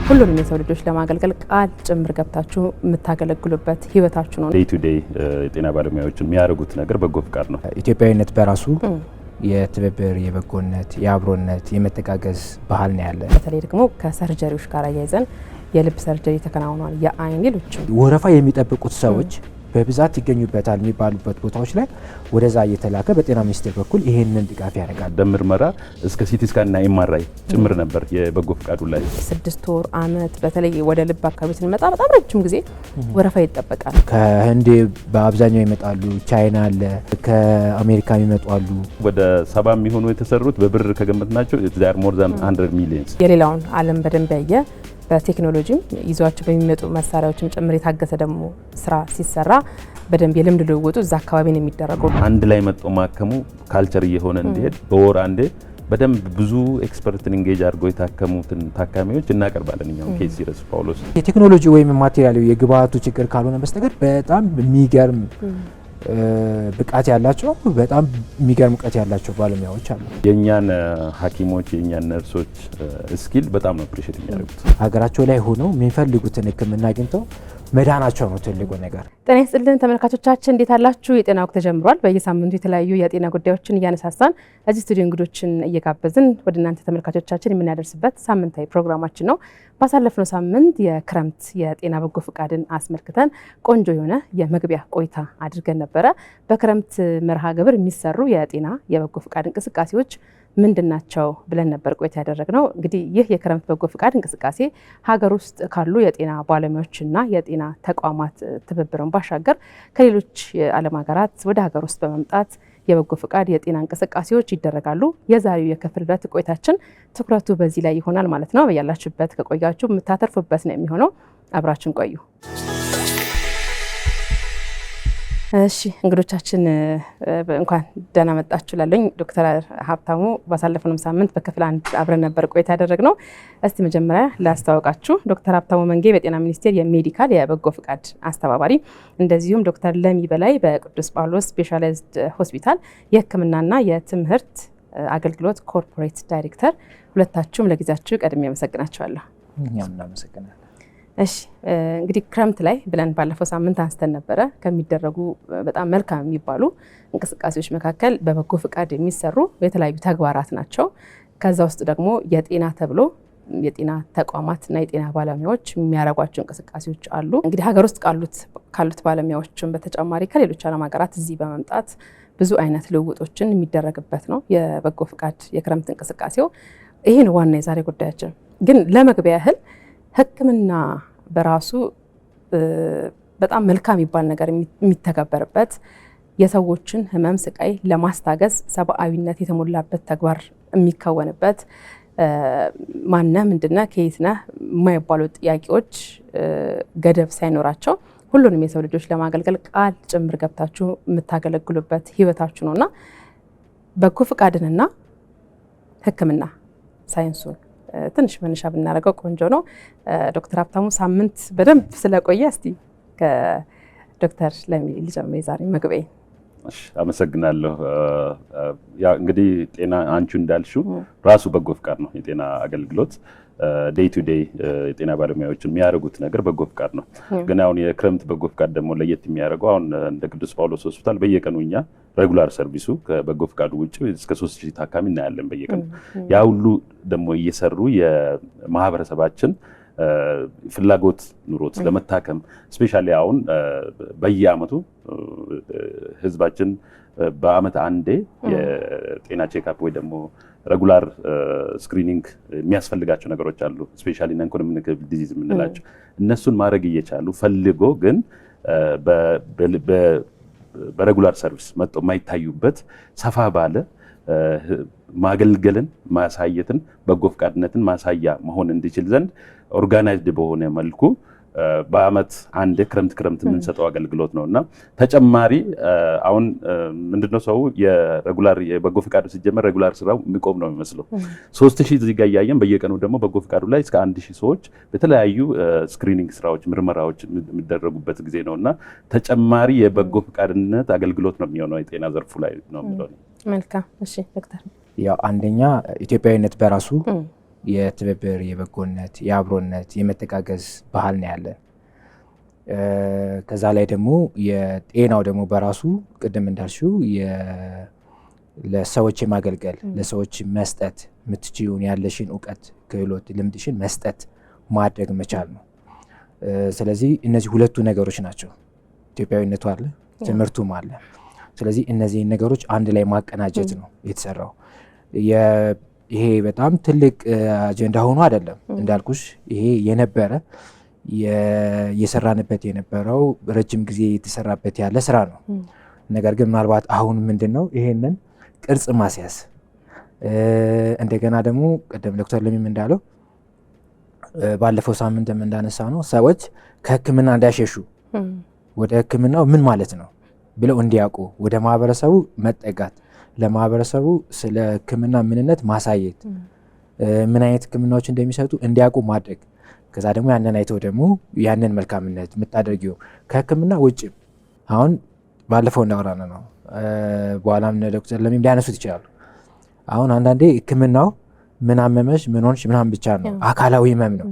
ሁሉንም የሰው ልጆች ለማገልገል ቃል ጭምር ገብታችሁ የምታገለግሉበት ህይወታችሁ ነው። ዴይ ቱ ዴይ የጤና ባለሙያዎች የሚያደርጉት ነገር በጎ ፍቃድ ነው። ኢትዮጵያዊነት በራሱ የትብብር፣ የበጎነት፣ የአብሮነት፣ የመተጋገዝ ባህል ነው ያለ። በተለይ ደግሞ ከሰርጀሪዎች ጋር አያይዘን የልብ ሰርጀሪ ተከናውኗል፣ የአይን ሌሎችም ወረፋ የሚጠብቁት ሰዎች በብዛት ይገኙበታል የሚባሉበት ቦታዎች ላይ ወደዛ እየተላከ በጤና ሚኒስቴር በኩል ይሄንን ድጋፍ ያደርጋል። ደም ምርመራ እስከ ሲቲ ስካን እና ኤምአርአይ ጭምር ነበር የበጎ ፍቃዱ ላይ 6 ወር አመት። በተለይ ወደ ልብ አካባቢ ስንመጣ በጣም ረጅም ጊዜ ወረፋ ይጠበቃል። ከህንድ በአብዛኛው ይመጣሉ፣ ቻይና አለ፣ ከአሜሪካ ይመጡ አሉ። ወደ 70 የሚሆኑ የተሰሩት በብር ከገመትናቸው ዛር ሞር ዛን 100 ሚሊዮንስ የሌላውን ዓለም በደንብ ያየ በቴክኖሎጂም ይዟቸው በሚመጡ መሳሪያዎችም ጭምር የታገሰ ደግሞ ስራ ሲሰራ በደንብ የልምድ ልውውጡ እዛ አካባቢ ነው የሚደረገው። አንድ ላይ መጥቶ ማከሙ ካልቸር እየሆነ እንዲሄድ በወር አንዴ በደንብ ብዙ ኤክስፐርትን ኢንጌጅ አድርጎ የታከሙትን ታካሚዎች እናቀርባለን። እኛው ኬዝ ሲረስ ጳውሎስ የቴክኖሎጂ ወይም ማቴሪያሉ የግብአቱ ችግር ካልሆነ በስተቀር በጣም የሚገርም ብቃት ያላቸው በጣም የሚገርም እውቀት ያላቸው ባለሙያዎች አሉ። የኛን ሐኪሞች የኛን ነርሶች ስኪል በጣም ነው አፕሪሺየት የሚያደርጉት። ሀገራቸው ላይ ሆነው የሚፈልጉትን ሕክምና አግኝተው መዳናቸው ነው ትልቁ ነገር። ጤና ይስጥልን ተመልካቾቻችን፣ እንዴት አላችሁ? የጤና ወቅት ተጀምሯል። በየሳምንቱ የተለያዩ የጤና ጉዳዮችን እያነሳሳን እዚህ ስቱዲዮ እንግዶችን እየጋበዝን ወደ እናንተ ተመልካቾቻችን የምናደርስበት ሳምንታዊ ፕሮግራማችን ነው። ባሳለፍነው ሳምንት የክረምት የጤና በጎ ፍቃድን አስመልክተን ቆንጆ የሆነ የመግቢያ ቆይታ አድርገን ነበረ። በክረምት መርሃ ግብር የሚሰሩ የጤና የበጎ ፍቃድ እንቅስቃሴዎች ምንድናቸው ብለን ነበር ቆይታ ያደረግነው። እንግዲህ ይህ የክረምት በጎ ፍቃድ እንቅስቃሴ ሀገር ውስጥ ካሉ የጤና ባለሙያዎችና የጤና ተቋማት ትብብርን ባሻገር ከሌሎች የዓለም ሀገራት ወደ ሀገር ውስጥ በመምጣት የበጎ ፍቃድ የጤና እንቅስቃሴዎች ይደረጋሉ። የዛሬው የክፍል 2 ቆይታችን ትኩረቱ በዚህ ላይ ይሆናል ማለት ነው። በያላችሁበት ከቆያችሁ የምታተርፉበት ነው የሚሆነው። አብራችን ቆዩ። እሺ እንግዶቻችን እንኳን ደህና መጣችሁ ላለኝ ዶክተር ሀብታሙ ባሳለፈው ሳምንት በክፍል 1 አብረን ነበር ቆይታ ያደረግነው። እስቲ መጀመሪያ ላስተዋውቃችሁ። ዶክተር ሀብታሙ መንጌ በጤና ሚኒስቴር የሜዲካል የበጎ ፍቃድ አስተባባሪ፣ እንደዚሁም ዶክተር ለሚ በላይ በቅዱስ ጳውሎስ ስፔሻላይዝድ ሆስፒታል የሕክምናና የትምህርት አገልግሎት ኮርፖሬት ዳይሬክተር። ሁለታችሁም ለጊዜያችሁ ቀድሜ አመሰግናችኋለሁ። እኛም እናመሰግናለን። እሺ እንግዲህ ክረምት ላይ ብለን ባለፈው ሳምንት አንስተን ነበረ ከሚደረጉ በጣም መልካም የሚባሉ እንቅስቃሴዎች መካከል በበጎ ፍቃድ የሚሰሩ የተለያዩ ተግባራት ናቸው። ከዛ ውስጥ ደግሞ የጤና ተብሎ የጤና ተቋማትና የጤና ባለሙያዎች የሚያደርጓቸው እንቅስቃሴዎች አሉ። እንግዲህ ሀገር ውስጥ ካሉት ባለሙያዎችን በተጨማሪ ከሌሎች ዓለም ሀገራት እዚህ በመምጣት ብዙ አይነት ልውውጦችን የሚደረግበት ነው የበጎ ፍቃድ የክረምት እንቅስቃሴው። ይህን ዋና የዛሬ ጉዳያችን ግን ለመግቢያ ያህል ሕክምና በራሱ በጣም መልካም የሚባል ነገር የሚተገበርበት የሰዎችን ህመም ስቃይ ለማስታገስ ሰብአዊነት የተሞላበት ተግባር የሚከወንበት ማነህ ምንድነህ ከየትነህ የማይባሉ ጥያቄዎች ገደብ ሳይኖራቸው ሁሉንም የሰው ልጆች ለማገልገል ቃል ጭምር ገብታችሁ የምታገለግሉበት ህይወታችሁ ነውና በጎ ፍቃድንና ሕክምና ሳይንሱን ትንሽ መነሻ ብናደርገው ቆንጆ ነው። ዶክተር ሀብታሙ ሳምንት በደንብ ስለቆየ እስቲ ከዶክተር ለሚ ልጀምር ዛሬ መግቢያ። እሺ አመሰግናለሁ። ያ እንግዲህ ጤና አንቺ እንዳልሽው ራሱ በጎ ፍቃድ ነው። የጤና አገልግሎት ዴይ ቱ ዴይ የጤና ባለሙያዎች የሚያደርጉት ነገር በጎ ፍቃድ ነው። ግን አሁን የክረምት በጎ ፍቃድ ደግሞ ለየት የሚያደርገው አሁን እንደ ቅዱስ ጳውሎስ ሆስፒታል በየቀኑ እኛ ሬጉላር ሰርቪሱ ከበጎ ፍቃዱ ውጭ እስከ 3000 ታካሚ እናያለን በየቀኑ። ያ ሁሉ ደግሞ እየሰሩ የማህበረሰባችን ፍላጎት ኑሮት ለመታከም ስፔሻሊ አሁን በየአመቱ ህዝባችን በአመት አንዴ የጤና ቼክአፕ ወይ ደግሞ ሬጉላር ስክሪኒንግ የሚያስፈልጋቸው ነገሮች አሉ። ስፔሻሊ ነን ኮሚኒኬብል ዲዚዝ የምንላቸው እነሱን ማድረግ እየቻሉ ፈልጎ ግን በሬጉላር ሰርቪስ መጥቶ የማይታዩበት ሰፋ ባለ ማገልገልን ማሳየትን በጎ ፍቃድነትን ማሳያ መሆን እንዲችል ዘንድ ኦርጋናይዝድ በሆነ መልኩ በአመት አንድ ክረምት የምንሰጠው አገልግሎት ነውና ተጨማሪ አሁን ምንድነው ሰው የሬጉላር የበጎ ፍቃዱ ሲጀመር ሬጉላር ስራው የሚቆም ነው የሚመስለው 3000 እዚህ ጋር ያያየን በየቀኑ ደግሞ በጎ ፍቃዱ ላይ እስከ 1000 ሰዎች በተለያዩ ስክሪኒንግ ስራዎች ምርመራዎች የሚደረጉበት ጊዜ ነውና ተጨማሪ የበጎ ፍቃድነት አገልግሎት ነው የሚሆነው የጤና ዘርፉ ላይ ነው የሚለው። መልካም። እሺ ዶክተር ያው አንደኛ ኢትዮጵያዊነት በራሱ የትብብር፣ የበጎነት፣ የአብሮነት፣ የመተጋገዝ ባህል ነው ያለን። ከዛ ላይ ደግሞ የጤናው ደግሞ በራሱ ቅድም እንዳልሽው ለሰዎች የማገልገል ለሰዎች መስጠት የምትችይውን ያለሽን እውቀት፣ ክህሎት፣ ልምድሽን መስጠት ማድረግ መቻል ነው። ስለዚህ እነዚህ ሁለቱ ነገሮች ናቸው። ኢትዮጵያዊነቱ አለ፣ ትምህርቱም አለ። ስለዚህ እነዚህን ነገሮች አንድ ላይ ማቀናጀት ነው የተሰራው። ይሄ በጣም ትልቅ አጀንዳ ሆኖ አይደለም እንዳልኩሽ፣ ይሄ የነበረ የሰራንበት የነበረው ረጅም ጊዜ የተሰራበት ያለ ስራ ነው። ነገር ግን ምናልባት አሁን ምንድን ነው ይሄንን ቅርጽ ማስያዝ እንደገና ደግሞ ቀደም ዶክተር ለሚም እንዳለው ባለፈው ሳምንትም እንዳነሳ ነው ሰዎች ከሕክምና እንዳይሸሹ ወደ ሕክምናው ምን ማለት ነው ብለው እንዲያውቁ ወደ ማህበረሰቡ መጠጋት፣ ለማህበረሰቡ ስለ ሕክምና ምንነት ማሳየት፣ ምን አይነት ሕክምናዎች እንደሚሰጡ እንዲያውቁ ማድረግ፣ ከዛ ደግሞ ያንን አይተው ደግሞ ያንን መልካምነት የምታደርጊው ከሕክምና ውጭ አሁን ባለፈው እንዳወራን ነው። በኋላም ዶክተር ለሚም ሊያነሱት ይችላሉ። አሁን አንዳንዴ ሕክምናው ምን አመመሽ ምን ሆንሽ ምናምን ብቻ ነው፣ አካላዊ ህመም ነው።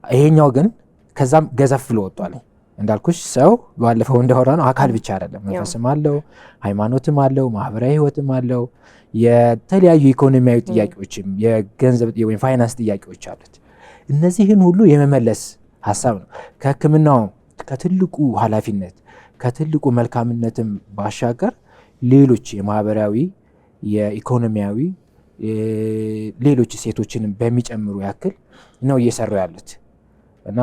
ይሄኛው ግን ከዛም ገዘፍ ብሎ ወጥቷል። እንዳልኩሽ ሰው ባለፈው እንዳወራ ነው አካል ብቻ አይደለም፣ መንፈስም አለው፣ ሃይማኖትም አለው፣ ማህበራዊ ህይወትም አለው፣ የተለያዩ ኢኮኖሚያዊ ጥያቄዎችም የገንዘብ ወይም ፋይናንስ ጥያቄዎች አሉት። እነዚህን ሁሉ የመመለስ ሀሳብ ነው። ከሕክምናው ከትልቁ ኃላፊነት ከትልቁ መልካምነትም ባሻገር ሌሎች የማህበራዊ የኢኮኖሚያዊ ሌሎች ሴቶችንም በሚጨምሩ ያክል ነው እየሰሩ ያሉት እና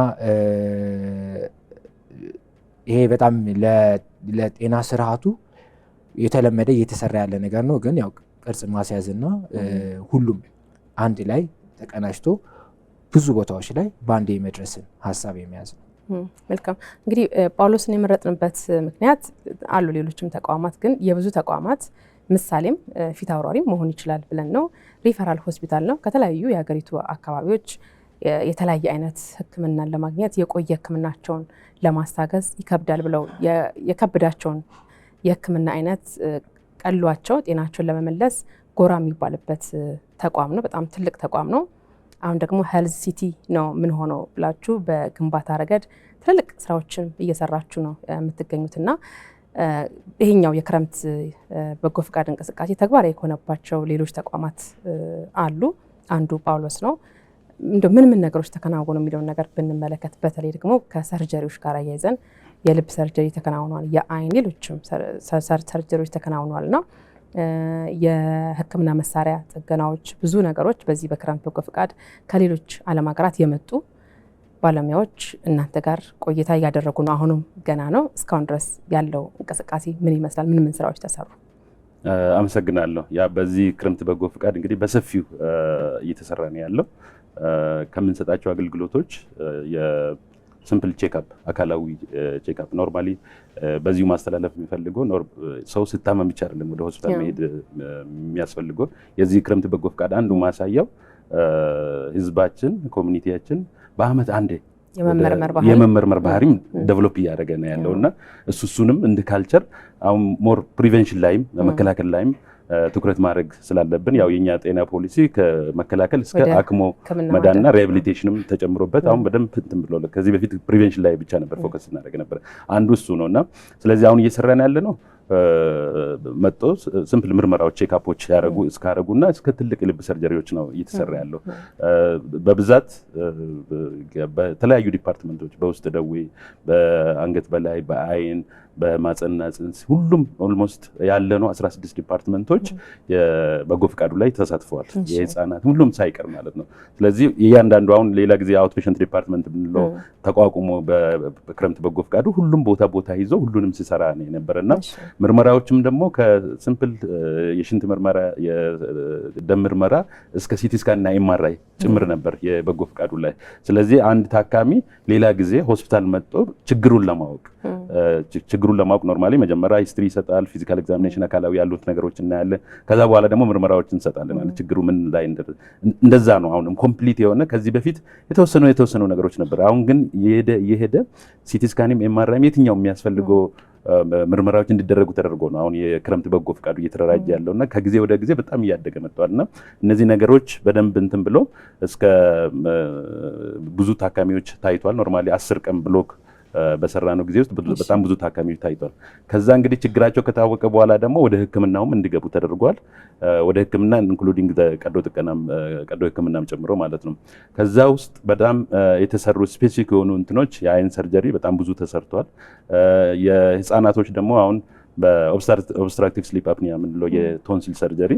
ይሄ በጣም ለጤና ስርዓቱ የተለመደ እየተሰራ ያለ ነገር ነው። ግን ያው ቅርጽ ማስያዝና ሁሉም አንድ ላይ ተቀናጅቶ ብዙ ቦታዎች ላይ በአንዴ የመድረስን ሀሳብ የሚያዝ ነው። መልካም እንግዲህ ጳውሎስን የመረጥንበት ምክንያት አሉ ሌሎችም ተቋማት፣ ግን የብዙ ተቋማት ምሳሌም ፊት አውራሪም መሆን ይችላል ብለን ነው። ሪፈራል ሆስፒታል ነው። ከተለያዩ የሀገሪቱ አካባቢዎች የተለያየ አይነት ሕክምናን ለማግኘት የቆየ ሕክምናቸውን ለማስታገዝ ይከብዳል ብለው የከብዳቸውን የሕክምና አይነት ቀሏቸው ጤናቸውን ለመመለስ ጎራ የሚባልበት ተቋም ነው። በጣም ትልቅ ተቋም ነው። አሁን ደግሞ ሄልዝ ሲቲ ነው ምን ሆነው ብላችሁ በግንባታ ረገድ ትልልቅ ስራዎችን እየሰራችሁ ነው የምትገኙትና ይሄኛው የክረምት በጎ ፍቃድ እንቅስቃሴ ተግባራዊ የሆነባቸው ሌሎች ተቋማት አሉ። አንዱ ጳውሎስ ነው። ምን ነገሮች ተከናወኑ የሚለውን ነገር ብንመለከት በተለይ ደግሞ ከሰርጀሪዎች ጋር አያይዘን የልብ ሰርጀሪ ተከናውኗል፣ የአይን ሌሎችም ሰርጀሪዎች ተከናውኗልና የሕክምና መሳሪያ ጥገናዎች፣ ብዙ ነገሮች በዚህ በክረምት በጎ ፍቃድ ከሌሎች ዓለም ሀገራት የመጡ ባለሙያዎች እናንተ ጋር ቆይታ እያደረጉ ነው። አሁንም ገና ነው። እስካሁን ድረስ ያለው እንቅስቃሴ ምን ይመስላል? ምን ስራዎች ተሰሩ? አመሰግናለሁ። ያ በዚህ ክረምት በጎ ፍቃድ እንግዲህ በሰፊው እየተሰራ ነው ያለው። ከምንሰጣቸው አገልግሎቶች የሲምፕል ቼክአፕ አካላዊ ቼክአፕ ኖርማሊ በዚሁ ማስተላለፍ የሚፈልገው ሰው ስታመም ብቻ አይደለም ወደ ሆስፒታል መሄድ የሚያስፈልገው። የዚህ ክረምት በጎ ፍቃድ አንዱ ማሳያው ህዝባችን ኮሚኒቲያችን በአመት አንዴ የመመርመር ባህሪም ዴቨሎፕ እያደረገ ነው ያለውና እሱንም እንደ ካልቸር አሁን ሞር ፕሪቨንሽን ላይም መከላከል ላይም ትኩረት ማድረግ ስላለብን ያው የኛ ጤና ፖሊሲ ከመከላከል እስከ አክሞ መዳንና ሪሃቢሊቴሽንም ተጨምሮበት አሁን በደንብ እንትን ብሎ ከዚህ በፊት ፕሪቨንሽን ላይ ብቻ ነበር ፎከስ እናደርግ ነበር። አንዱ እሱ ነውና ስለዚህ አሁን እየሰራን ያለ ነው መጥቶ ሲምፕል ምርመራዎች ቼክአፖች እስካረጉና እስከ ትልቅ ልብ ሰርጀሪዎች ነው እየተሰራ ያለው። በብዛት በተለያዩ ዲፓርትመንቶች በውስጥ ደዌ፣ በአንገት በላይ፣ በአይን፣ በማጸንና ጽንስ ሁሉም ኦልሞስት ያለ ነው 16 ዲፓርትመንቶች የበጎ ፍቃዱ ላይ ተሳትፈዋል። የህፃናት ሁሉም ሳይቀር ማለት ነው። ስለዚህ እያንዳንዱ አሁን ሌላ ጊዜ አውት ፔሸንት ዲፓርትመንት ብንለው ተቋቁሞ በክረምት በጎ ፍቃዱ ሁሉም ቦታ ይዞ ሁሉንም ሲሰራ ነው የነበረና ምርመራዎችም ደግሞ ከሲምፕል የሽንት ምርመራ የደም ምርመራ እስከ ሲቲ ስካን እና ኤምአርአይ ጭምር ነበር የበጎ ፍቃዱ ላይ። ስለዚህ አንድ ታካሚ ሌላ ጊዜ ሆስፒታል መጥቶ ችግሩን ለማወቅ ኖርማሊ መጀመሪያ ሂስትሪ ይሰጣል፣ ፊዚካል ኤግዛሚኔሽን አካላዊ ያሉት ነገሮች እናያለን። ከዛ በኋላ ደግሞ ምርመራዎች እንሰጣለን ማለት ችግሩ ምን ላይ እንደዛ ነው። አሁንም ኮምፕሊት የሆነ ከዚህ በፊት የተወሰኑ ነገሮች ነበር። አሁን ግን የሄደ ሲቲ ስካንም ኤምአርአይም የትኛው የሚያስፈልገው ምርመራዎች እንዲደረጉ ተደርጎ ነው አሁን የክረምት በጎ ፍቃዱ እየተደራጀ ያለውና ከጊዜ ወደ ጊዜ በጣም እያደገ መጥቷልና እነዚህ ነገሮች በደንብ እንትን ብሎ እስከ ብዙ ታካሚዎች ታይቷል። ኖርማሊ 10 ቀን ብሎክ በሰራነው ጊዜ ውስጥ በጣም ብዙ ታካሚዎች ታይቷል። ከዛ እንግዲህ ችግራቸው ከታወቀ በኋላ ደግሞ ወደ ሕክምናውም እንዲገቡ ተደርጓል። ወደ ሕክምና ኢንክሉዲንግ ቀዶ ሕክምናም ጨምሮ ማለት ነው። ከዛ ውስጥ በጣም የተሰሩ ስፔሲፊክ የሆኑ እንትኖች የአይን ሰርጀሪ በጣም ብዙ ተሰርቷል። የህፃናቶች ደግሞ አሁን በኦብስትራክቲቭ ስሊፕ አፕኒያ የምንለው የቶንሲል ሰርጀሪ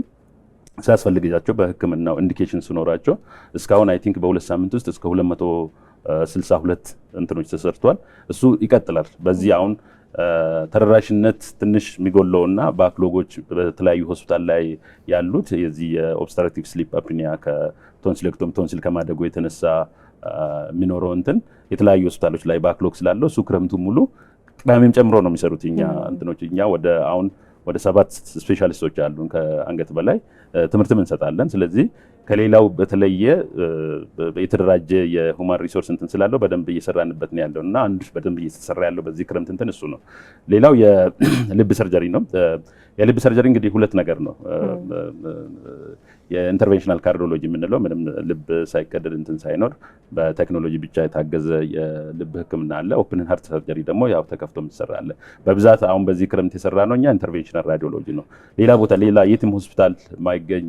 ሲያስፈልጋቸው በሕክምናው ኢንዲኬሽን ሲኖራቸው እስካሁን አይ ቲንክ በ2 ሳምንት ውስጥ እስከ 262 እንትኖች ተሰርቷል። እሱ ይቀጥላል። በዚህ አሁን ተደራሽነት ትንሽ የሚጎለውና ባክሎጎች በተለያዩ ሆስፒታል ላይ ያሉት የዚህ የኦብስትራክቲቭ ስሊፕ አፕኒያ ከቶንሲሌክቶም ቶንሲል ከማደጉ የተነሳ የሚኖረው እንትን የተለያዩ ሆስፒታሎች ላይ ባክሎግ ስላለው እሱ ክረምቱ ሙሉ ቅዳሜም ጨምሮ ነው የሚሰሩት እኛ እንትኖች እኛ ወደ 7 ስፔሻሊስቶች አሉን ከአንገት በላይ ትምህርትም እንሰጣለን። ስለዚህ ከሌላው በተለየ የተደራጀ የሁማን ሪሶርስ እንትን ስላለው በደንብ እየሰራንበት ነው ያለው እና አንዱ በደንብ እየተሰራ ያለው በዚህ ክረምት እንትን እሱ ነው። ሌላው የልብ ሰርጀሪ ነው። የልብ ሰርጀሪ እንግዲህ ሁለት ነገር ነው። የኢንተርቬንሽናል ካርዲዮሎጂ የምንለው ምንም ልብ ሳይቀደድ እንትን ሳይኖር በቴክኖሎጂ ብቻ የታገዘ የልብ ሕክምና አለ። ኦፕን ሃርት ሰርጀሪ ደግሞ ያው ተከፍቶ የሚሰራ አለ። በብዛት አሁን በዚህ ክረምት የሰራ ነው እኛ ኢንተርቬንሽናል ራዲዮሎጂ ነው። ሌላ የትም ሆስፒታል ማይገኝ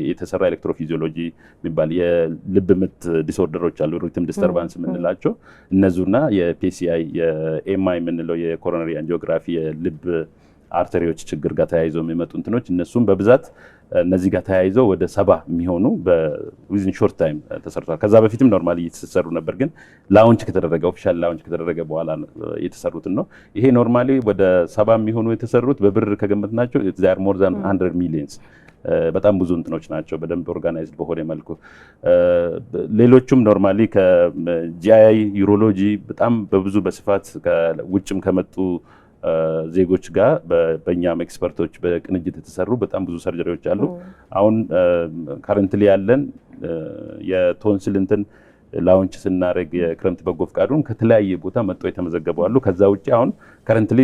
የተሰራ ኤሌክትሮፊዚዮሎጂ የሚባል የልብ ምት ዲስኦርደሮች አሉ፣ ሪትም ዲስተርባንስ የምንላቸው እነዚህና የፒሲአይ የኤምአይ የምንለው የኮሮነሪ አንጂኦግራፊ የልብ አርተሪዎች ችግር ጋር ተያይዘው የሚመጡ እንትኖች እነሱም በብዛት እነዚህ ጋር ተያይዘው ወደ 70 የሚሆኑ በዊዝን ሾርት ታይም ተሰርቷል። ከዛ በፊትም ኖርማሊ እየተሰሩ ነበር፣ ግን ላውንች ከተደረገ ኦፊሻል ላውንች ከተደረገ በኋላ የተሰሩትን ነው። ይሄ ኖርማሊ ወደ 70 የሚሆኑ የተሰሩት በብር ከገመትናቸው ዛር ሞር ዛን 100 ሚሊየንስ በጣም ብዙ እንትኖች ናቸው፣ በደንብ ኦርጋናይዝድ በሆነ መልኩ። ሌሎቹም ኖርማሊ ከጂአይ ዩሮሎጂ በጣም በብዙ በስፋት ከውጭም ከመጡ ዜጎች ጋር በእኛም ኤክስፐርቶች በቅንጅት የተሰሩ በጣም ብዙ ሰርጀሪዎች አሉ። አሁን ካረንትሊ ያለን የቶንሲል እንትን ላውንች ስናደርግ የክረምት በጎ ፍቃዱን ከተለያየ ቦታ መጥተው የተመዘገቡ አሉ። ከዛ ውጭ አሁን ካረንትሊ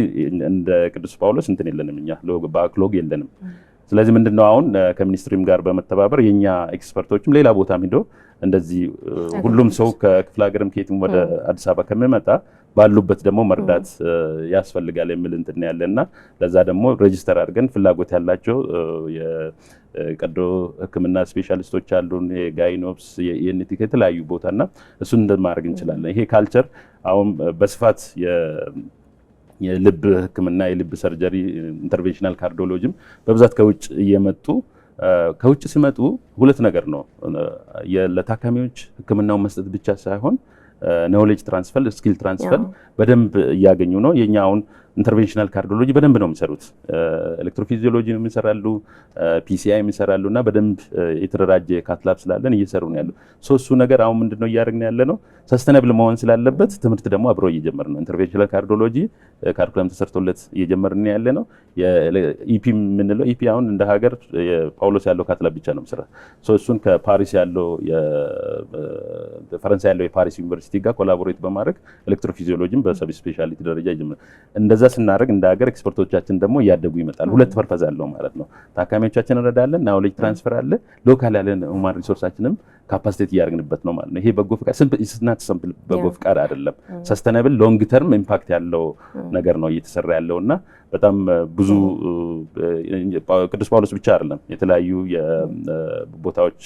እንደ ቅዱስ ጳውሎስ እንትን የለንም፣ እኛ ባክሎግ የለንም። ስለዚህ ምንድነው አሁን ከሚኒስትሪም ጋር በመተባበር የኛ ኤክስፐርቶችም ሌላ ቦታም ሄደው እንደዚህ ሁሉም ሰው ከክፍለ ሀገርም ከየትም ወደ አዲስ አበባ ከሚመጣ ባሉበት ደግሞ መርዳት ያስፈልጋል የሚል እንትን ያለና ለዛ ደግሞ ሬጂስተር አድርገን ፍላጎት ያላቸው የቀዶ ሕክምና ስፔሻሊስቶች አሉን፣ የጋይኖፕስ የኤንቲክ የተለያዩ ቦታና እሱን እንደማድረግ እንችላለን። ይሄ ካልቸር አሁን በስፋት የልብ ሕክምና የልብ ሰርጀሪ ኢንተርቬንሽናል ካርዲዮሎጂም በብዛት ከውጭ እየመጡ ከውጭ ሲመጡ ሁለት ነገር ነው ለታካሚዎች ሕክምናውን መስጠት ብቻ ሳይሆን ኖሌጅ ትራንስፈር ስኪል ትራንስፈር በደንብ እያገኙ ነው። የኛ አሁን ኢንተርቬንሽናል ካርዲዮሎጂ በደንብ ነው የሚሰሩት፣ ኤሌክትሮፊዚዮሎጂ ነው የሚሰራሉ፣ ፒሲአይ የሚሰራሉ እና በደንብ የተደራጀ ካትላብ ስላለን እየሰሩ ነው ያለው። እሱ ነገር አሁን ምንድነው እያደረግን ያለ ነው ሰስተነብል መሆን ስላለበት ትምህርት ደግሞ አብሮ እየጀመር ነው። ኢንተርቬንሽናል ካርዲዮሎጂ ካሪኩለም ተሰርቶለት እየጀመርን ያለ ነው። የኢፒ የምንለው ኢፒ አሁን እንደ ሀገር ጳውሎስ ያለው ካትላብ ብቻ ነው የሚሰራ። እሱን ከፓሪስ ያለው ፈረንሳይ ያለው የፓሪስ ዩኒቨርሲቲ ጋር ኮላቦሬት በማድረግ ኤሌክትሮፊዚዮሎጂም በሰብ ስፔሻሊቲ ደረጃ ይጀምራል። እንደዛ ስናደርግ እንደ ሀገር ኤክስፐርቶቻችን ደግሞ እያደጉ ይመጣሉ። ሁለት ፐርፐዝ አለው ማለት ነው። ታካሚዎቻችን እንረዳለን፣ ናውሌጅ ትራንስፈር አለ፣ ሎካል ያለን ሁማን ሪሶርሳችንም ካፓሲቲ እያደረግንበት ነው ማለት ነው። ይሄ በጎ ፍቃድ ሲምፕል በጎ ፍቃድ አይደለም፣ ሰስተነብል ሎንግ ተርም ኢምፓክት ያለው ነገር ነው እየተሰራ ያለውና በጣም ብዙ ቅዱስ ጳውሎስ ብቻ አይደለም፣ የተለያዩ ቦታዎች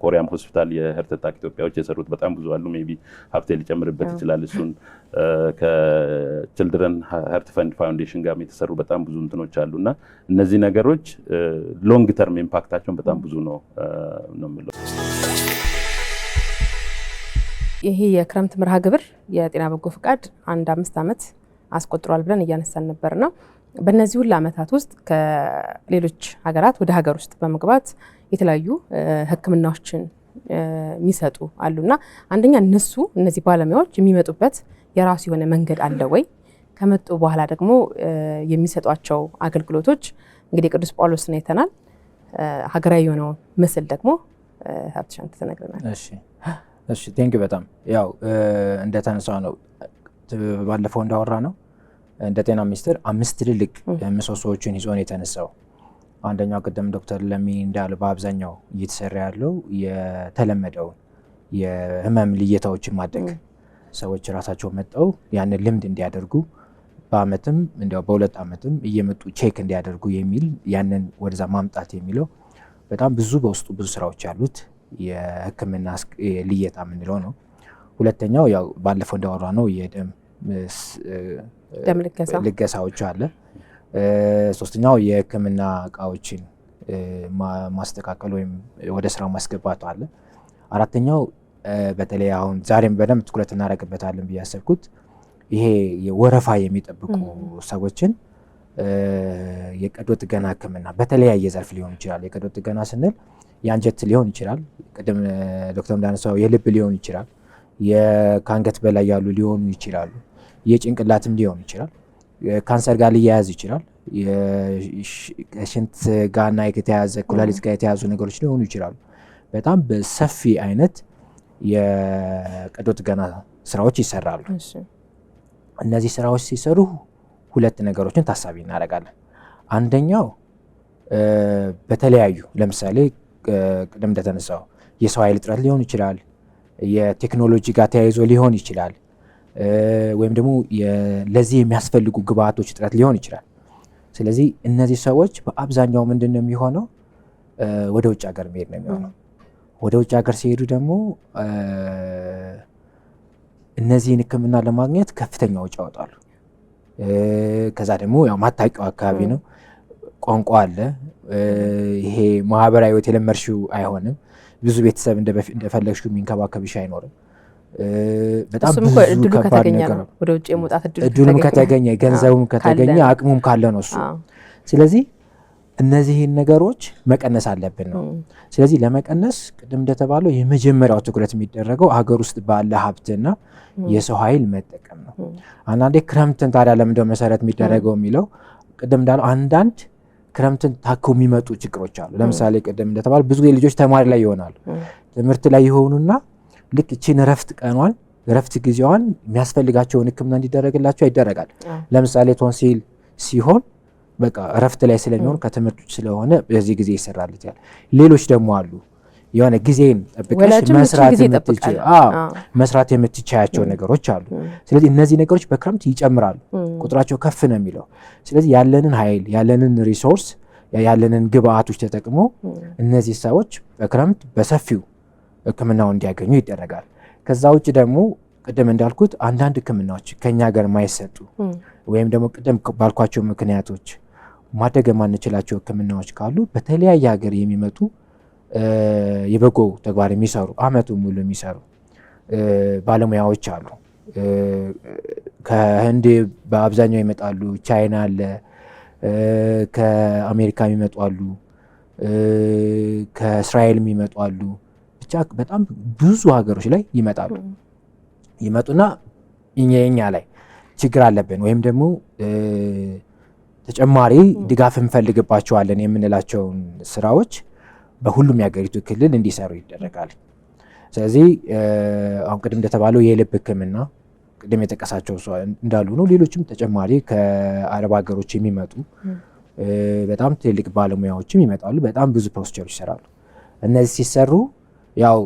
ኮሪያም ሆስፒታል የሄርት አታክ ኢትዮጵያዎች የሰሩት በጣም ብዙ አሉ። ሜይ ቢ ሀብቴ ሊጨምርበት ይችላል እሱን። ከችልድረን ሄርት ፈንድ ፋውንዴሽን ጋር የተሰሩ በጣም ብዙ እንትኖች አሉና እነዚህ ነገሮች ሎንግ ተርም ኢምፓክታቸውን በጣም ብዙ ነው የምለው። ይሄ የክረምት መርሃ ግብር የጤና በጎ ፍቃድ 5 ዓመት አስቆጥሯል ብለን እያነሳን ነበርና በእነዚህ ሁሉ ዓመታት ውስጥ ከሌሎች ሀገራት ወደ ሀገር ውስጥ በመግባት የተለያዩ ሕክምናዎችን የሚሰጡ አሉና አንደኛ እነዚህ ባለሙያዎች የሚመጡበት የራሱ የሆነ መንገድ አለ ወይ? ከመጡ በኋላ ደግሞ የሚሰጧቸው አገልግሎቶች እንግዲህ ቅዱስ ጳውሎስን አይተናል። ሀገራዊ የሆነው ምስል ደግሞ ሀብትሻን ተነግረናል። እሺ ቴንክ በጣም ያው እንደተነሳው ነው ባለፈው እንዳወራ ነው እንደ ጤና ሚኒስቴር 5 ትልልቅ ምሰሶዎችን ይዞ ነው የተነሳው። አንደኛው ቅድም ዶክተር ለሚ እንዳለ በአብዛኛው እየተሰራ ያለው የተለመደውን የህመም ልየታዎችን ማድረግ ሰዎች ራሳቸው መጠው ያንን ልምድ እንዲያደርጉ በአመትም እንዲያው በ2 አመትም እየመጡ ቼክ እንዲያደርጉ የሚል ያንን ወደዛ ማምጣት የሚለው በጣም ብዙ በውስጡ ብዙ ስራዎች ያሉት የህክምና ልየታ የምንለው ነው። ሁለተኛው ያው ባለፈው እንዳወራ ነው የደም ልገሳዎች አለ። ሶስተኛው የህክምና እቃዎችን ማስተካከል ወይም ወደ ስራ ማስገባት አለ። አራተኛው በተለይ አሁን ዛሬም በደንብ ትኩረት እናደርግበታለን ብዬ ያሰብኩት ይሄ የወረፋ የሚጠብቁ ሰዎችን የቀዶ ጥገና ህክምና በተለያየ ዘርፍ ሊሆን ይችላል። የቀዶ ጥገና ስንል የአንጀት ሊሆን ይችላል፣ ቅድም ዶክተር እንዳነሳው የልብ ሊሆን ይችላል፣ ከአንገት በላይ ያሉ ሊሆኑ ይችላሉ፣ የጭንቅላትም ሊሆን ይችላል፣ ካንሰር ጋር ሊያያዝ ይችላል፣ የሽንት ጋርና የተያያዘ ኩላሊት ጋር የተያዙ ነገሮች ሊሆኑ ይችላሉ። በጣም በሰፊ አይነት የቀዶ ጥገና ስራዎች ይሰራሉ። እነዚህ ስራዎች ሲሰሩ 2 ነገሮችን ታሳቢ እናደርጋለን። አንደኛው በተለያዩ ለምሳሌ ቅድም እንደተነሳው የሰው ኃይል እጥረት ሊሆን ይችላል፣ የቴክኖሎጂ ጋር ተያይዞ ሊሆን ይችላል፣ ወይም ደግሞ ለዚህ የሚያስፈልጉ ግብአቶች እጥረት ሊሆን ይችላል። ስለዚህ እነዚህ ሰዎች በአብዛኛው ምንድን ነው የሚሆነው ወደ ውጭ ሀገር መሄድ ነው የሚሆነው። ወደ ውጭ ሀገር ሲሄዱ ደግሞ እነዚህን ህክምና ለማግኘት ከፍተኛ ወጪ ያወጣሉ። ከዛ ደግሞ ያው ማታወቂያው አካባቢ ነው፣ ቋንቋ አለ፣ ይሄ ማህበራዊ ህይወት የለመድሽው አይሆንም፣ ብዙ ቤተሰብ እንደፈለግሽው የሚንከባከብሽ አይኖርም። በጣም ብዙ ከባድ ነገር ነው። ወደ ውጭ የመውጣት እድሉም ከተገኘ ገንዘቡም ከተገኘ አቅሙም ካለ ነው እሱ። ስለዚህ እነዚህን ነገሮች መቀነስ አለብን ነው። ስለዚህ ለመቀነስ ቅድም እንደተባለው የመጀመሪያው ትኩረት የሚደረገው ሀገር ውስጥ ባለ ሀብትና የሰው ኃይል መጠቀም ነው። አንዳንዴ ክረምትን ታዲያ ለምንድነው መሰረት የሚደረገው የሚለው ቅድም እንዳለው አንዳንድ ክረምትን ታከው የሚመጡ ችግሮች አሉ። ለምሳሌ ቅድም እንደተባለው ብዙ ልጆች ተማሪ ላይ ይሆናሉ፣ ትምህርት ላይ ይሆኑና ልክ እቺን ረፍት ጊዜዋን የሚያስፈልጋቸውን ህክምና እንዲደረግላቸው ይደረጋል። ለምሳሌ ቶንሲል ሲሆን በቃ ረፍት ላይ ስለሚሆን ከትምህርት ስለሆነ በዚህ ጊዜ ይሰራልታል። ሌሎች ደግሞ አሉ የሆነ ጊዜን ጠብቀሽ መስራት የምትቻያቸው ነገሮች አሉ። ስለዚህ እነዚህ ነገሮች በክረምት ይጨምራሉ፣ ቁጥራቸው ከፍ ነው የሚለው። ስለዚህ ያለንን ኃይል ያለንን ሪሶርስ ያለንን ግብአቶች ተጠቅሞ እነዚህ ሰዎች በክረምት በሰፊው ህክምናውን እንዲያገኙ ይደረጋል። ከዛ ውጭ ደግሞ ቅድም እንዳልኩት አንዳንድ ህክምናዎች ከኛ ሀገር ማይሰጡ ወይም ደግሞ ቅድም ባልኳቸው ምክንያቶች ማድረግ የማንችላቸው ህክምናዎች ካሉ በተለያየ ሀገር የሚመጡ የበጎ ተግባር የሚሰሩ አመቱን ሙሉ የሚሰሩ ባለሙያዎች አሉ። ከህንድ በአብዛኛው ይመጣሉ፣ ቻይና አለ፣ ከአሜሪካ የሚመጡ አሉ፣ ከእስራኤል የሚመጡ አሉ። ብቻ በጣም ብዙ ሀገሮች ላይ ይመጡና እኛ ላይ ችግር አለብን ወይም ደግሞ ተጨማሪ ድጋፍ እንፈልግባቸዋለን የምንላቸውን ስራዎች በሁሉም የሀገሪቱ ክልል እንዲሰሩ ይደረጋል። ስለዚህ አሁን ቅድም እንደተባለው የልብ ህክምና ቅድም የጠቀሳቸው እንዳሉ ነው። ሌሎችም ተጨማሪ ከአረብ ሀገሮች የሚመጡ በጣም ትልልቅ ባለሙያዎችም ይመጣሉ። በጣም ብዙ ፕሮሲጀሮች ይሰራሉ። እነዚህ ሲሰሩ ያው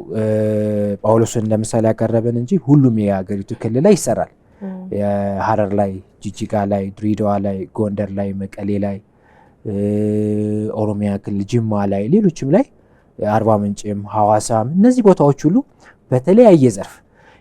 ጳውሎስን ለምሳሌ ያቀረበን እንጂ ሁሉም የሀገሪቱ ክልል ላይ ይሰራል። የሀረር ላይ፣ ጅጅጋ ላይ፣ ድሬዳዋ ላይ፣ ጎንደር ላይ፣ መቀሌ ላይ፣ ኦሮሚያ ክልል ጅማ ላይ፣ ሌሎችም ላይ አርባ ምንጭም፣ ሐዋሳም እነዚህ ቦታዎች ሁሉ በተለያየ ዘርፍ